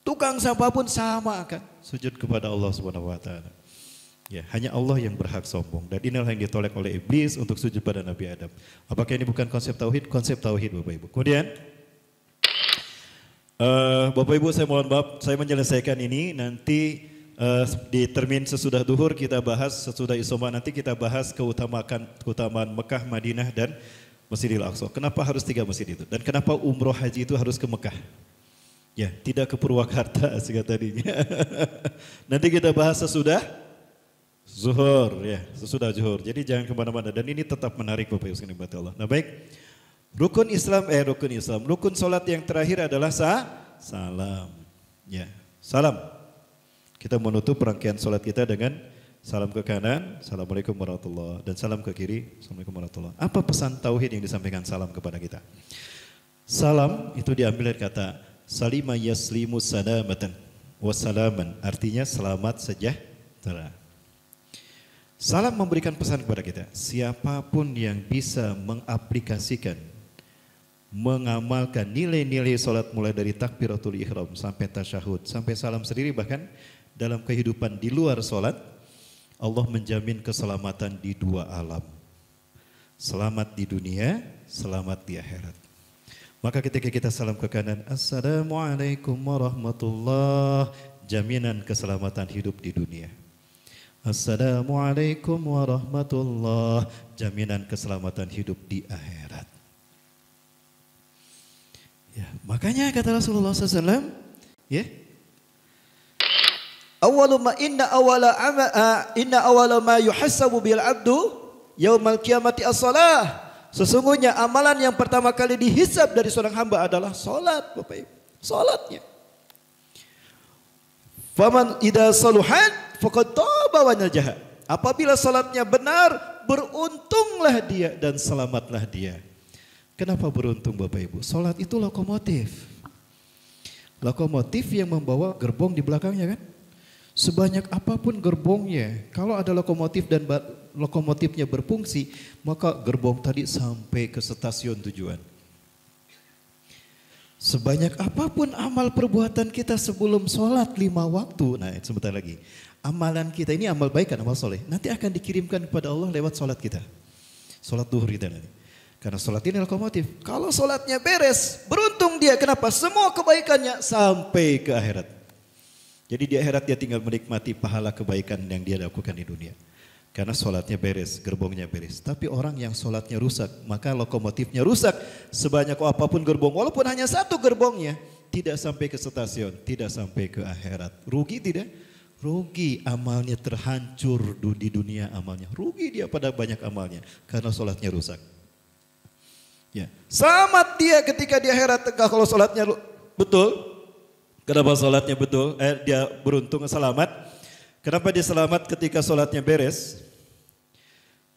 tukang siapapun sama kan sujud kepada Allah Subhanahu wa taala. Ya, hanya Allah yang berhak sombong dan inilah yang ditolak oleh iblis untuk sujud pada Nabi Adam. Apakah ini bukan konsep tauhid? Konsep tauhid Bapak Ibu. Kemudian Bapak Ibu saya mohon maaf, saya menyelesaikan ini nanti di termin sesudah duhur kita bahas, sesudah isoma nanti kita bahas keutamaan Mekah, Madinah dan Masjidil Aqsa. Kenapa harus 3 masjid itu? Dan kenapa umroh haji itu harus ke Mekah? Ya, tidak ke Purwakarta tadinya. Nanti kita bahas sesudah zuhur, ya, sesudah zuhur. Jadi jangan kemana-mana. Dan ini tetap menarik Bapak Ibu sekalian Allah. Nah baik, rukun Islam. Rukun solat yang terakhir adalah salam. Ya, salam. Kita menutup rangkaian solat kita dengan salam ke kanan, Assalamualaikum warahmatullahi wabarakatuh. Dan salam ke kiri, Assalamualaikum warahmatullahi wabarakatuh. Apa pesan tauhid yang disampaikan salam kepada kita? Salam itu diambil dari kata salima yaslimu salamatan wassalaman. Artinya selamat sejahtera. Salam memberikan pesan kepada kita. Siapapun yang bisa mengaplikasikan, mengamalkan nilai-nilai salat mulai dari takbiratul ihram sampai tasyahud, sampai salam sendiri bahkan dalam kehidupan di luar salat, Allah menjamin keselamatan di 2 alam. Selamat di dunia, selamat di akhirat. Maka ketika kita salam ke kanan, Assalamualaikum warahmatullahi wabarakatuh, jaminan keselamatan hidup di dunia. Assalamualaikum warahmatullahi wabarakatuh, jaminan keselamatan hidup di akhirat. Ya, makanya kata Rasulullah SAW, ya, Awwalu ma inna awwala ma yuhassabu bil abdu yaumal qiyamati as-shalah. Sesungguhnya amalan yang pertama kali dihisab dari seorang hamba adalah salat, Bapak Ibu. Salatnya. Faman idza saluhat faqad taba wa najaha. Apabila salatnya benar, beruntunglah dia dan selamatlah dia. Kenapa beruntung Bapak Ibu? Salat itu lokomotif. Lokomotif yang membawa gerbong di belakangnya kan? Sebanyak apapun gerbongnya, kalau ada lokomotif dan lokomotifnya berfungsi, maka gerbong tadi sampai ke stasiun tujuan. Sebanyak apapun amal perbuatan kita sebelum sholat 5 waktu, nah sebentar lagi, amalan kita ini amal baik kan, amal soleh, nanti akan dikirimkan kepada Allah lewat sholat kita. Sholat duhur kita nanti. Karena sholat ini lokomotif. Kalau sholatnya beres, beruntung dia. Kenapa? Semua kebaikannya sampai ke akhirat. Jadi di akhirat dia tinggal menikmati pahala kebaikan yang dia lakukan di dunia. Karena sholatnya beres, gerbongnya beres. Tapi orang yang sholatnya rusak, maka lokomotifnya rusak. Sebanyak apapun gerbong, walaupun hanya satu gerbongnya, tidak sampai ke stasiun, tidak sampai ke akhirat. Rugi tidak? Rugi, amalnya terhancur di dunia amalnya. Rugi dia pada banyak amalnya, karena sholatnya rusak. Ya. Selamat dia ketika di akhirat kalau sholatnya betul. Kenapa sholatnya betul? Dia beruntung selamat. Kenapa dia selamat ketika sholatnya beres?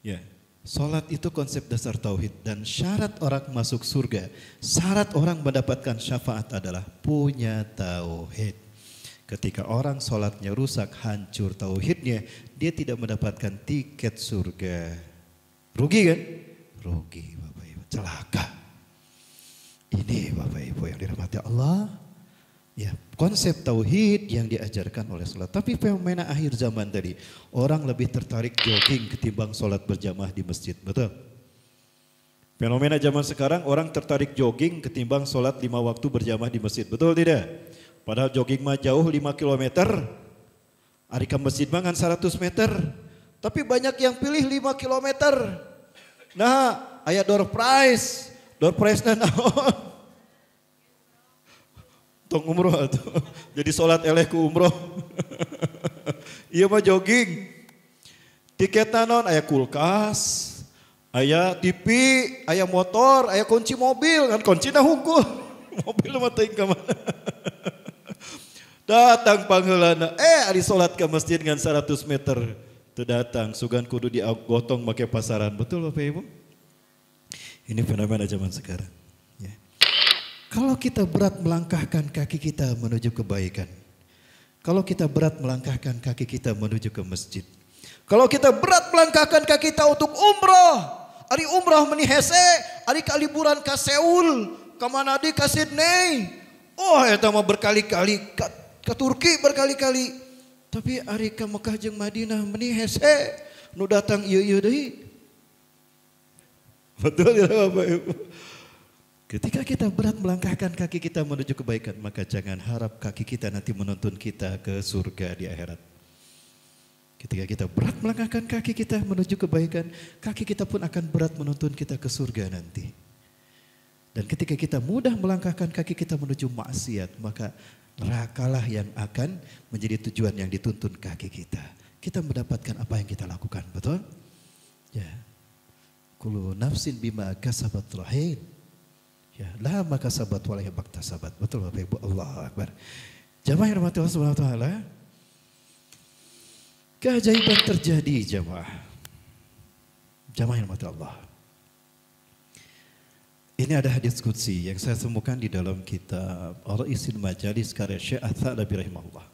Ya, sholat itu konsep dasar tauhid dan syarat orang masuk surga, syarat orang mendapatkan syafaat adalah punya tauhid. Ketika orang sholatnya rusak, hancur tauhidnya, dia tidak mendapatkan tiket surga. Rugi kan? Rugi. Celaka. Ini Bapak Ibu yang dirahmati Allah. Ya, konsep tauhid yang diajarkan oleh salat. Tapi fenomena akhir zaman tadi, orang lebih tertarik jogging ketimbang salat berjamaah di masjid. Betul? Fenomena zaman sekarang orang tertarik jogging ketimbang salat 5 waktu berjamaah di masjid. Betul tidak? Padahal jogging mah jauh 5 km. Ari ke masjid mah 100 meter. Tapi banyak yang pilih 5 km. Nah, aya door prize na naon? Tong umroh atuh. Jadi salat eleh ku umroh. Ieu mah jogging. Tiketna naon? Aya kulkas, aya TV, aya motor, aya kunci mobil, kan kuncina hungkul. Mobil mah teuing ka mana? Datang pangheulana, ari salat ke masjid ngan 100 meter. Teu datang, sugan kudu digotong make pasaran. Betul Bapak Ibu? Ini fenomena zaman sekarang. Ya. Kalau kita berat melangkahkan kaki kita menuju kebaikan. Kalau kita berat melangkahkan kaki kita menuju ke masjid. Kalau kita berat melangkahkan kaki kita untuk umroh. Ari umroh meni hese, ari kaliburan ka Seoul, ka Manado, ka Sydney. Oh eta mah berkali-kali, ka Turki berkali-kali. Tapi ari ka Mekah jeung Madinah meni hese, nu datang ieu-ieu deui. Betul ya Bapak Ibu? Ketika kita berat melangkahkan kaki kita menuju kebaikan, maka jangan harap kaki kita nanti menuntun kita ke surga di akhirat. Ketika kita berat melangkahkan kaki kita menuju kebaikan, kaki kita pun akan berat menuntun kita ke surga nanti. Dan ketika kita mudah melangkahkan kaki kita menuju maksiat, maka nerakalah yang akan menjadi tujuan yang dituntun kaki kita. Kita mendapatkan apa yang kita lakukan, betul? Ya. Kullu nafsin bima kasabat rahin. Ya, la maka sabat wala bakta sabat. Betul Bapak Ibu? Allahu Akbar. Jamaah yang rahmati Allah Subhanahu wa taala. Keajaiban terjadi jamaah. Jamaah yang rahmati Allah. Ini ada hadis qudsi yang saya temukan di dalam kitab Ar-Ra'isul Majalis karya Syekh Ats-Tsalabi rahimahullah.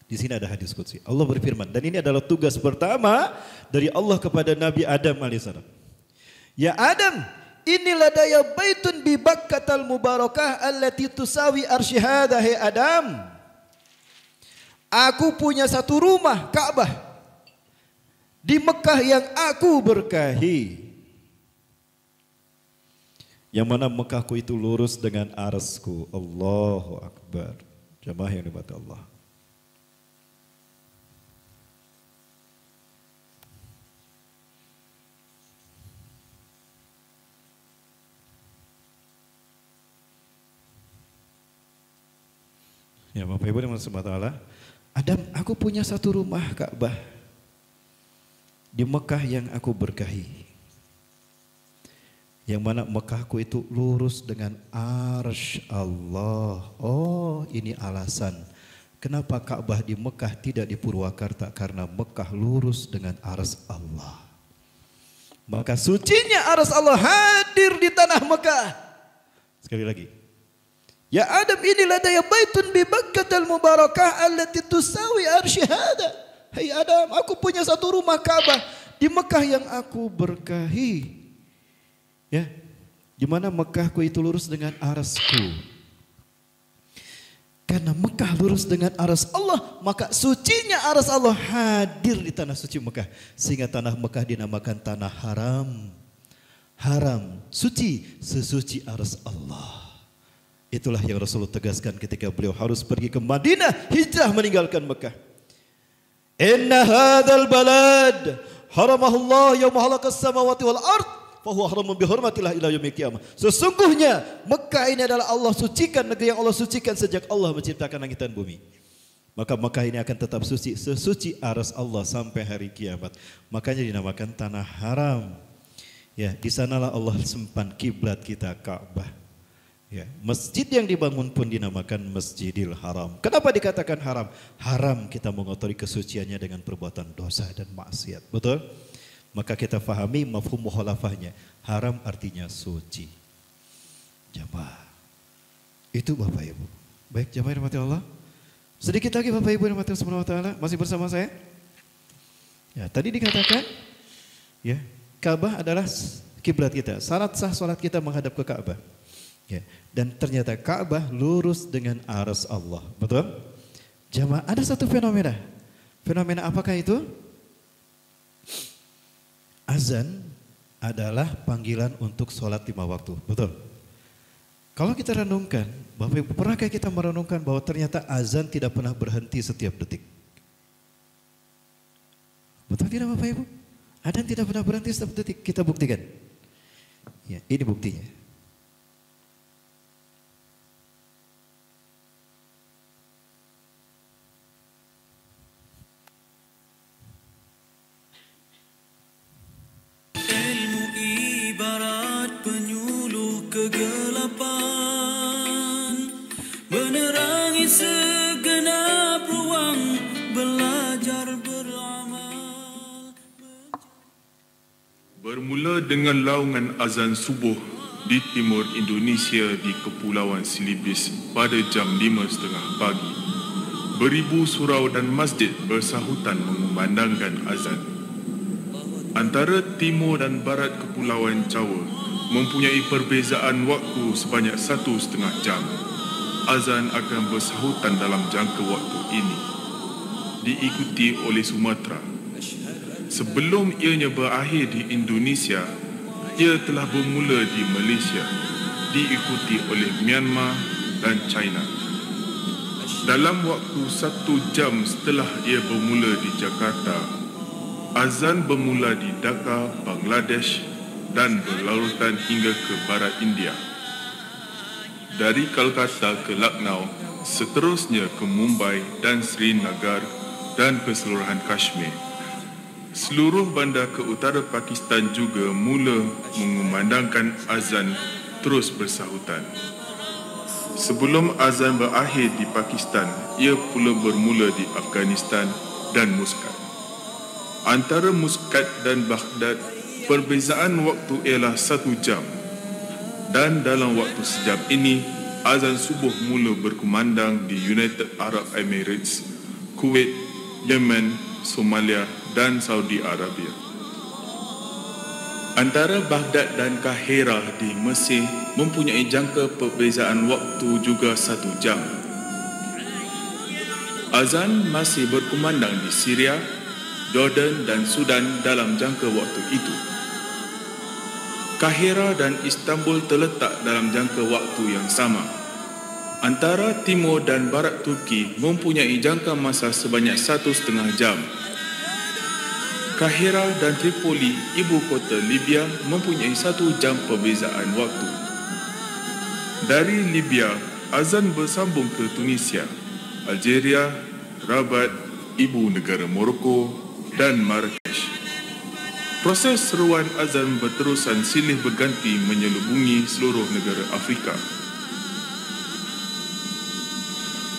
Di sini ada hadis qudsi. Allah berfirman dan ini adalah tugas pertama dari Allah kepada Nabi Adam alaihissalam. Ya Adam, ini ladaya baitun bi Bakkatal mubarakah allati tusawi arsyhada hai Adam. Aku punya satu rumah Ka'bah di Mekah yang aku berkahi. Yang mana Mekahku itu lurus dengan arsku. Allahu Akbar. Jamaah yang dimati Allah. Ya Bapak Ibu yang SWT, Adam, aku punya satu rumah Ka'bah di Mekah yang aku berkahi. Yang mana Mekahku itu lurus dengan arsy Allah. Oh, ini alasan kenapa Ka'bah di Mekah tidak di Purwakarta, karena Mekah lurus dengan arsy Allah. Maka sucinya arsy Allah hadir di tanah Mekah. Sekali lagi. Ya Adam, inilah daya baitun bi Bakkatal mubarakah allati tusawi arsy hada. Hai Adam, aku punya satu rumah Ka'bah di Mekah yang aku berkahi. Ya, di mana Mekahku itu lurus dengan arsy-Ku. Karena Mekah lurus dengan arsy Allah, maka sucinya arsy Allah hadir di tanah suci Mekah. Sehingga tanah Mekah dinamakan tanah haram. Haram, suci, sesuci arsy Allah. Itulah yang Rasulullah tegaskan ketika beliau harus pergi ke Madinah, hijrah meninggalkan Mekah. Inna hadzal balad haramahullah yauma khalaqas samawati wal ard. Fahuwa haramun bihurmatillah ila yaumil qiyamah. Sesungguhnya Mekah ini adalah Allah sucikan, negeri yang Allah sucikan sejak Allah menciptakan langit dan bumi. Maka Mekah ini akan tetap suci, sesuci arsy Allah sampai hari kiamat. Makanya dinamakan tanah haram. Ya, di sanalah Allah simpan kiblat kita, Ka'bah. Ya, masjid yang dibangun pun dinamakan Masjidil Haram. Kenapa dikatakan haram? Haram kita mengotori kesuciannya dengan perbuatan dosa dan maksiat. Betul? Maka kita fahami mafhum mukhalafahnya. Haram artinya suci. Jamaah. Itu Bapak Ibu. Baik, jamaah rahmati Allah. Sedikit lagi Bapak Ibu rahmati Allah Subhanahu wa taala, masih bersama saya? Ya, tadi dikatakan ya, Ka'bah adalah kiblat kita. Syarat sah salat kita menghadap ke Ka'bah. Ya, dan ternyata Ka'bah lurus dengan arsy Allah. Betul? Jamaah, ada satu fenomena. Fenomena apakah itu? Azan adalah panggilan untuk sholat 5 waktu, betul? Kalau kita renungkan, Bapak Ibu, pernahkah kita merenungkan bahwa ternyata azan tidak pernah berhenti setiap detik? Betul tidak Bapak Ibu? Azan tidak pernah berhenti setiap detik, kita buktikan. Ya, ini buktinya. Menerangi segenap ruang, belajar beramal. Bermula dengan laungan azan subuh di timur Indonesia di Kepulauan Silibis pada jam 5.30 pagi. Beribu surau dan masjid bersahutan mengumandangkan azan. Antara timur dan barat Kepulauan Jawa mempunyai perbezaan waktu sebanyak 1,5 jam. Azan akan bersahutan dalam jangka waktu ini, diikuti oleh Sumatera. Sebelum ianya berakhir di Indonesia, ia telah bermula di Malaysia, diikuti oleh Myanmar dan China. Dalam waktu 1 jam setelah ia bermula di Jakarta, azan bermula di Dhaka, Bangladesh dan berlarutan hingga ke barat India. Dari Kolkata ke Lucknow, seterusnya ke Mumbai dan Srinagar dan keseluruhan Kashmir. Seluruh bandar ke utara Pakistan juga mula mengumandangkan azan terus bersahutan. Sebelum azan berakhir di Pakistan, ia pula bermula di Afghanistan dan Muscat. Antara Muscat dan Baghdad, perbezaan waktu ialah 1 jam. Dan dalam waktu sejam ini, azan subuh mula berkumandang di United Arab Emirates, Kuwait, Yemen, Somalia dan Saudi Arabia. Antara Baghdad dan Kahira di Mesir mempunyai jangka perbezaan waktu juga 1 jam. Azan masih berkumandang di Syria, Jordan dan Sudan dalam jangka waktu itu. Kahira dan Istanbul terletak dalam jangka waktu yang sama. Antara timur dan barat Turki mempunyai jangka masa sebanyak 1,5 jam. Kahira dan Tripoli, ibu kota Libya, mempunyai 1 jam perbezaan waktu. Dari Libya, azan bersambung ke Tunisia, Algeria, Rabat, ibu negara Morocco dan Marrakesh. Proses seruan azan berterusan silih berganti menyelubungi seluruh negara Afrika.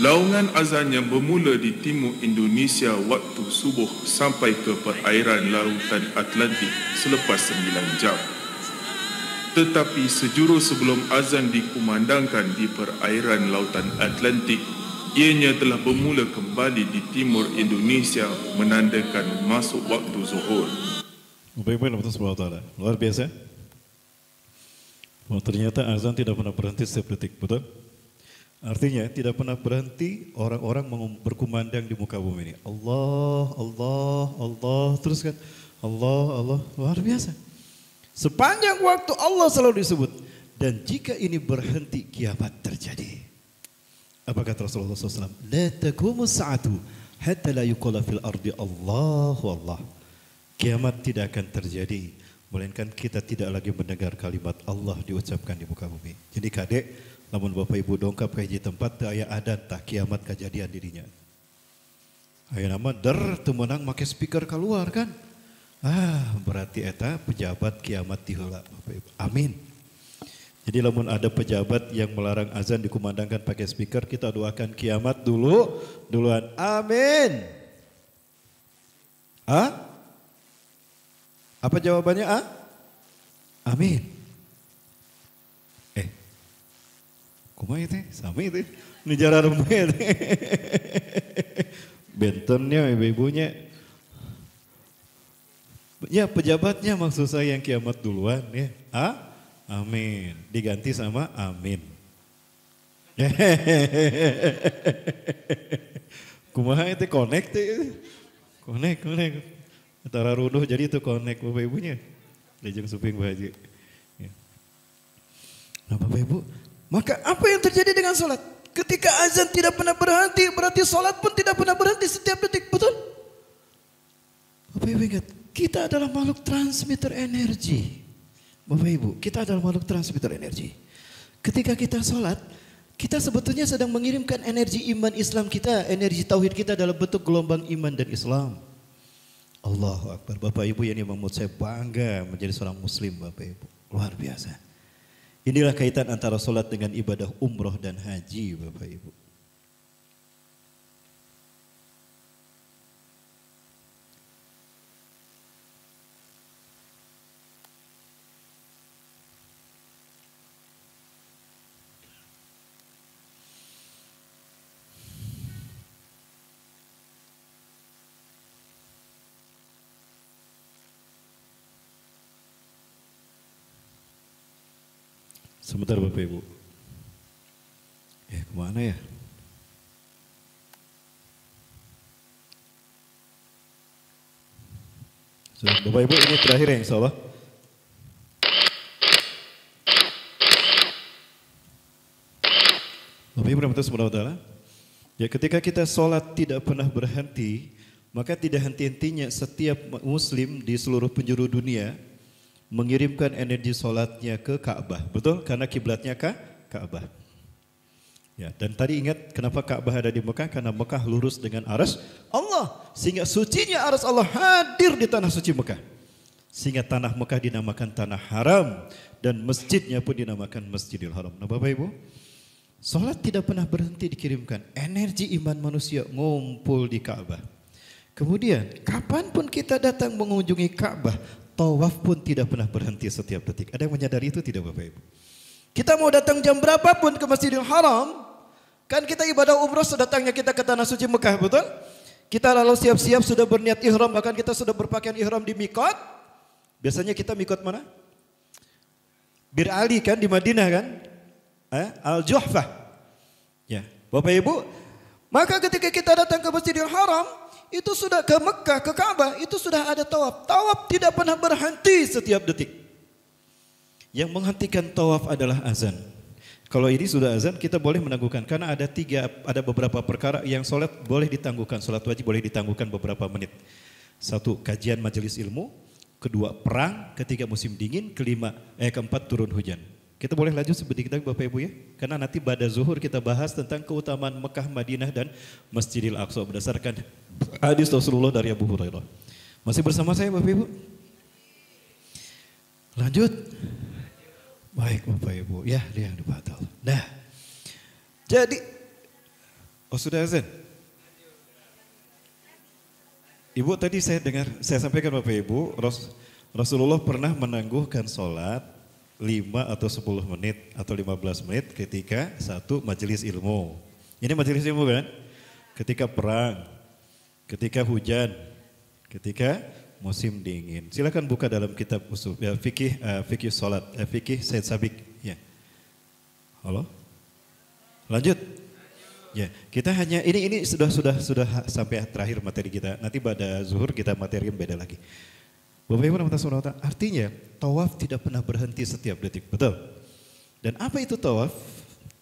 Laungan azan yang bermula di timur Indonesia waktu subuh sampai ke perairan lautan Atlantik selepas 9 jam. Tetapi sejurus sebelum azan dikumandangkan di perairan lautan Atlantik, ianya telah bermula kembali di timur Indonesia menandakan masuk waktu zuhur. Baik-baik Allah SWT. Luar biasa. Oh, ternyata azan tidak pernah berhenti setiap detik, betul? Artinya tidak pernah berhenti orang-orang berkumandang di muka bumi ini. Allah, Allah, Allah, terus kan Allah, Allah, luar biasa. Sepanjang waktu Allah selalu disebut. Dan jika ini berhenti, kiamat terjadi. Apa kata Rasulullah SAW? La taqumu sa'atu hatta la yuqala fil ardi Allahu Allah. Kiamat tidak akan terjadi, melainkan kita tidak lagi mendengar kalimat Allah diucapkan di muka bumi. Jadi kadek, namun Bapak Ibu dongkap ke hiji tempat, ayah adan tak kiamat kejadian dirinya. Ayah nama temenang make speaker keluar kan. Berarti eta pejabat kiamat diheula Bapak Ibu. Amin. Jadi lamun ada pejabat yang melarang azan dikumandangkan pakai speaker, kita doakan kiamat duluan. Amin. Apa jawabannya? Amin. Kumaha itu? Sami itu. Nijara rumah itu. Bentennya ibu-ibunya. Ya pejabatnya maksud saya yang kiamat duluan ya. Amin. Diganti sama amin. Kumaha itu connect itu. Connect. Antara runduh jadi itu connect Bapak Ibunya. Lejeng suping Bu Haji. Ya. Nah Bapak Ibu, maka apa yang terjadi dengan sholat? Ketika azan tidak pernah berhenti, berarti sholat pun tidak pernah berhenti setiap detik, betul? Bapak Ibu ingat, kita adalah makhluk transmitter energi. Bapak Ibu, kita adalah makhluk transmitter energi. Ketika kita sholat, kita sebetulnya sedang mengirimkan energi iman Islam kita, energi tauhid kita dalam bentuk gelombang iman dan Islam. Allahu Akbar. Bapak Ibu yang membuat saya bangga menjadi seorang muslim Bapak Ibu. Luar biasa. Inilah kaitan antara sholat dengan ibadah umroh dan haji Bapak Ibu. Sebentar Bapak Ibu. Kemana ya? Bapak Ibu ini terakhir ya insya Allah. Bapak Ibu rahmatullahi wabarakatuh. Ya ketika kita sholat tidak pernah berhenti, maka tidak henti-hentinya setiap muslim di seluruh penjuru dunia mengirimkan energi sholatnya ke Ka'bah, betul? Karena kiblatnya Ka'bah. Ya, dan tadi ingat kenapa Ka'bah ada di Mekah? Karena Mekah lurus dengan arsy Allah, sehingga sucinya arsy Allah hadir di tanah suci Mekah. Sehingga tanah Mekah dinamakan tanah haram dan masjidnya pun dinamakan Masjidil Haram. Nah Bapak Ibu, sholat tidak pernah berhenti dikirimkan. Energi iman manusia ngumpul di Ka'bah. Kemudian kapanpun kita datang mengunjungi Ka'bah, tawaf pun tidak pernah berhenti setiap detik. Ada yang menyadari itu tidak Bapak Ibu? Kita mau datang jam berapapun ke Masjidil Haram, kan kita ibadah umroh sedatangnya kita ke tanah suci Mekah, betul? Kita lalu siap-siap sudah berniat ihram, bahkan kita sudah berpakaian ihram di mikot. Biasanya kita mikot mana? Bir Ali kan di Madinah kan? Al-Juhfah. Ya, Bapak Ibu, maka ketika kita datang ke Masjidil Haram, itu sudah ke Mekah, ke Ka'bah, itu sudah ada tawaf. Tawaf tidak pernah berhenti setiap detik. Yang menghentikan tawaf adalah azan. Kalau ini sudah azan, kita boleh menangguhkan. Karena ada beberapa perkara yang sholat boleh ditangguhkan. Sholat wajib boleh ditangguhkan beberapa menit. Satu, kajian majelis ilmu. Kedua, perang. Ketiga, musim dingin. Keempat, turun hujan. Kita boleh lanjut sedikit lagi Bapak Ibu ya. Karena nanti pada zuhur kita bahas tentang keutamaan Mekah, Madinah dan Masjidil Aqsa berdasarkan hadis Rasulullah dari Abu Hurairah. Masih bersama saya Bapak Ibu? Lanjut. Baik Bapak Ibu, ya dia yang dibatal. Nah, jadi, sudah azan? Ibu tadi saya dengar, saya sampaikan Bapak Ibu, Rasulullah pernah menangguhkan sholat 5 atau 10 menit atau 15 menit ketika satu majelis ilmu. Ini majelis ilmu kan? Ketika perang, ketika hujan, ketika musim dingin. Silakan buka dalam kitab usul ya, fikih salat, fikih Said Sabik ya. Halo? Lanjut. Ya, kita hanya ini sudah sampai terakhir materi kita. Nanti pada zuhur kita materi yang beda lagi. Bapak Ibu rahmatullah, artinya tawaf tidak pernah berhenti setiap detik, betul? Dan apa itu tawaf?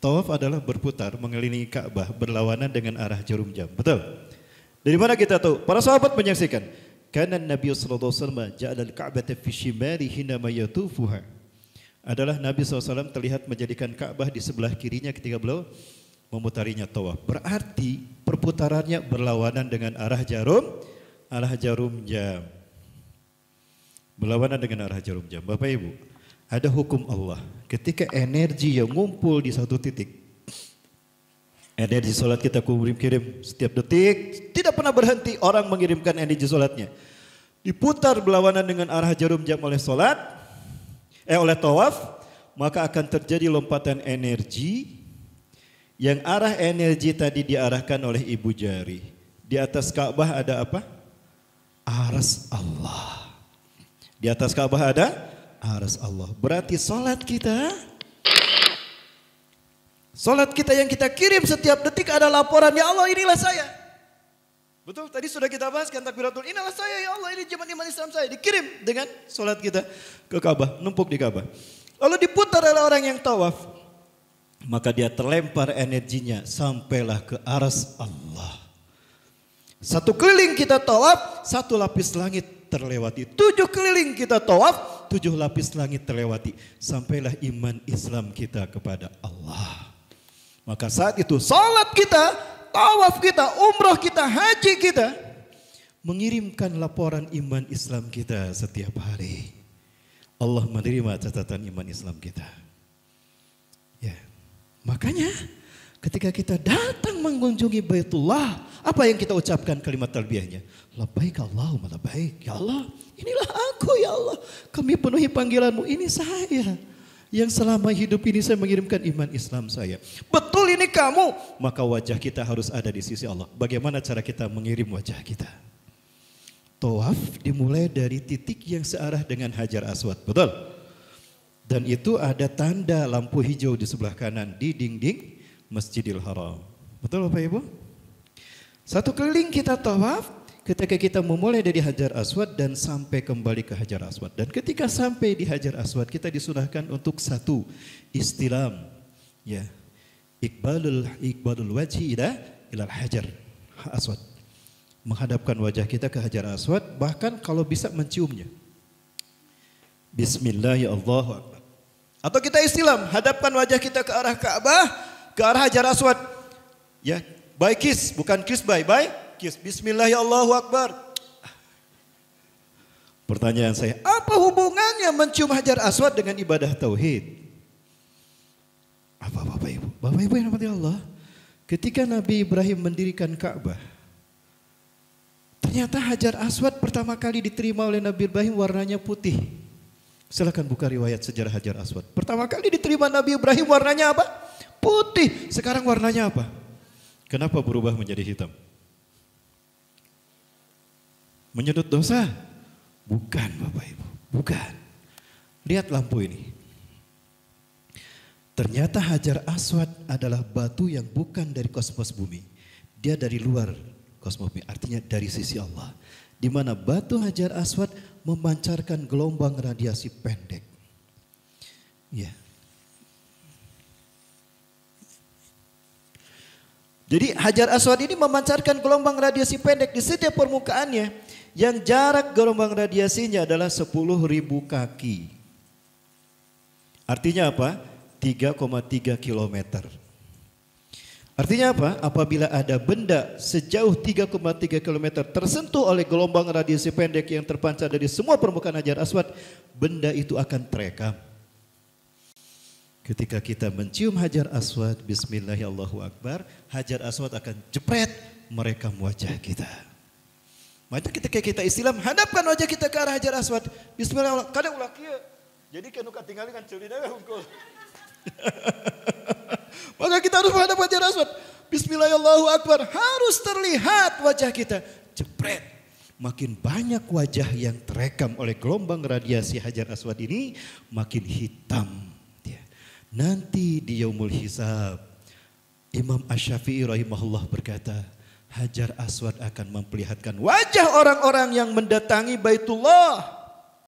Tawaf adalah berputar mengelilingi Ka'bah berlawanan dengan arah jarum jam, betul? Dari mana kita tahu? Para sahabat menyaksikan. Karena Nabi sallallahu alaihi wasallam ja'ala al-Ka'bata fi shimali hina ma yatufuha. Adalah Nabi SAW terlihat menjadikan Ka'bah di sebelah kirinya ketika beliau memutarinya tawaf. Berarti perputarannya berlawanan dengan arah jarum jam. Berlawanan dengan arah jarum jam. Bapak Ibu, ada hukum Allah. Ketika energi yang ngumpul di satu titik, energi sholat kita kirim setiap detik, tidak pernah berhenti orang mengirimkan energi sholatnya. Diputar berlawanan dengan arah jarum jam oleh oleh tawaf, maka akan terjadi lompatan energi yang arah energi tadi diarahkan oleh ibu jari. Di atas Ka'bah ada apa? Aras Allah. Di atas Ka'bah ada aras Allah. Berarti sholat kita yang kita kirim setiap detik ada laporan, ya Allah inilah saya. Betul, tadi sudah kita bahas kan takbiratul, inilah saya ya Allah, ini jemaat iman Islam saya. Dikirim dengan sholat kita ke Ka'bah, numpuk di Ka'bah. Lalu diputar oleh orang yang tawaf. Maka dia terlempar energinya sampailah ke aras Allah. Satu keliling kita tawaf, 1 lapis langit terlewati. 7 keliling kita tawaf, 7 lapis langit terlewati. Sampailah iman Islam kita kepada Allah. Maka saat itu salat kita, tawaf kita, umrah kita, haji kita mengirimkan laporan iman Islam kita setiap hari. Allah menerima catatan iman Islam kita. Ya, makanya ketika kita datang mengunjungi Baitullah, apa yang kita ucapkan kalimat talbiyahnya? Labbaik Allahumma labbaik. Ya Allah, inilah aku ya Allah. Kami penuhi panggilanmu, ini saya. Yang selama hidup ini saya mengirimkan iman Islam saya. Betul ini kamu. Maka wajah kita harus ada di sisi Allah. Bagaimana cara kita mengirim wajah kita? Tawaf dimulai dari titik yang searah dengan Hajar Aswad. Betul? Dan itu ada tanda lampu hijau di sebelah kanan di dinding Masjidil Haram. Betul Bapak Ibu? Satu keliling kita tawaf ketika kita memulai dari Hajar Aswad dan sampai kembali ke Hajar Aswad. Dan ketika sampai di Hajar Aswad kita disunahkan untuk satu istilam. Ya. Iqbalul wajhi ilal Hajar Aswad. Menghadapkan wajah kita ke Hajar Aswad, bahkan kalau bisa menciumnya. Bismillahirrahmanirrahim. Atau kita istilam, hadapkan wajah kita ke arah Ka'bah, ke arah Hajar Aswad. Ya, by kiss, bukan kiss by kiss. Bismillahirrahmanirrahim. Pertanyaan saya, apa hubungannya mencium Hajar Aswad dengan ibadah tauhid? Apa Bapak Ibu? Bapak Ibu yang dirahmati Allah, ketika Nabi Ibrahim mendirikan Ka'bah, ternyata Hajar Aswad pertama kali diterima oleh Nabi Ibrahim warnanya putih. Silakan buka riwayat sejarah Hajar Aswad. Pertama kali diterima Nabi Ibrahim warnanya apa? Putih. Sekarang warnanya apa? Kenapa berubah menjadi hitam? Menyedot dosa? Bukan Bapak Ibu, bukan. Lihat lampu ini. Ternyata Hajar Aswad adalah batu yang bukan dari kosmos bumi. Dia dari luar kosmos bumi, artinya dari sisi Allah. Di mana batu Hajar Aswad memancarkan gelombang radiasi pendek. Ya. Jadi Hajar Aswad ini memancarkan gelombang radiasi pendek di setiap permukaannya yang jarak gelombang radiasinya adalah 10.000 kaki. Artinya apa? 3,3 kilometer. Artinya apa? Apabila ada benda sejauh 3,3 km tersentuh oleh gelombang radiasi pendek yang terpancar dari semua permukaan Hajar Aswad, benda itu akan terekam. Ketika kita mencium Hajar Aswad, Bismillahirrahmanirrahim, Hajar Aswad akan jepret merekam wajah kita. Maka ketika kita Islam, hadapkan wajah kita ke arah Hajar Aswad. Bismillahirrahmanirrahim. Kadang ulah kieu. Jadi kan nuka tinggalin kan ceulina hungkul. Maka kita harus menghadap Hajar Aswad. Bismillahirrahmanirrahim. Harus terlihat wajah kita. Jepret. Makin banyak wajah yang terekam oleh gelombang radiasi Hajar Aswad ini, makin hitam. Nanti di Yaumul Hisab, Imam Asy-Syafi'i rahimahullah berkata, Hajar Aswad akan memperlihatkan wajah orang-orang yang mendatangi Baitullah.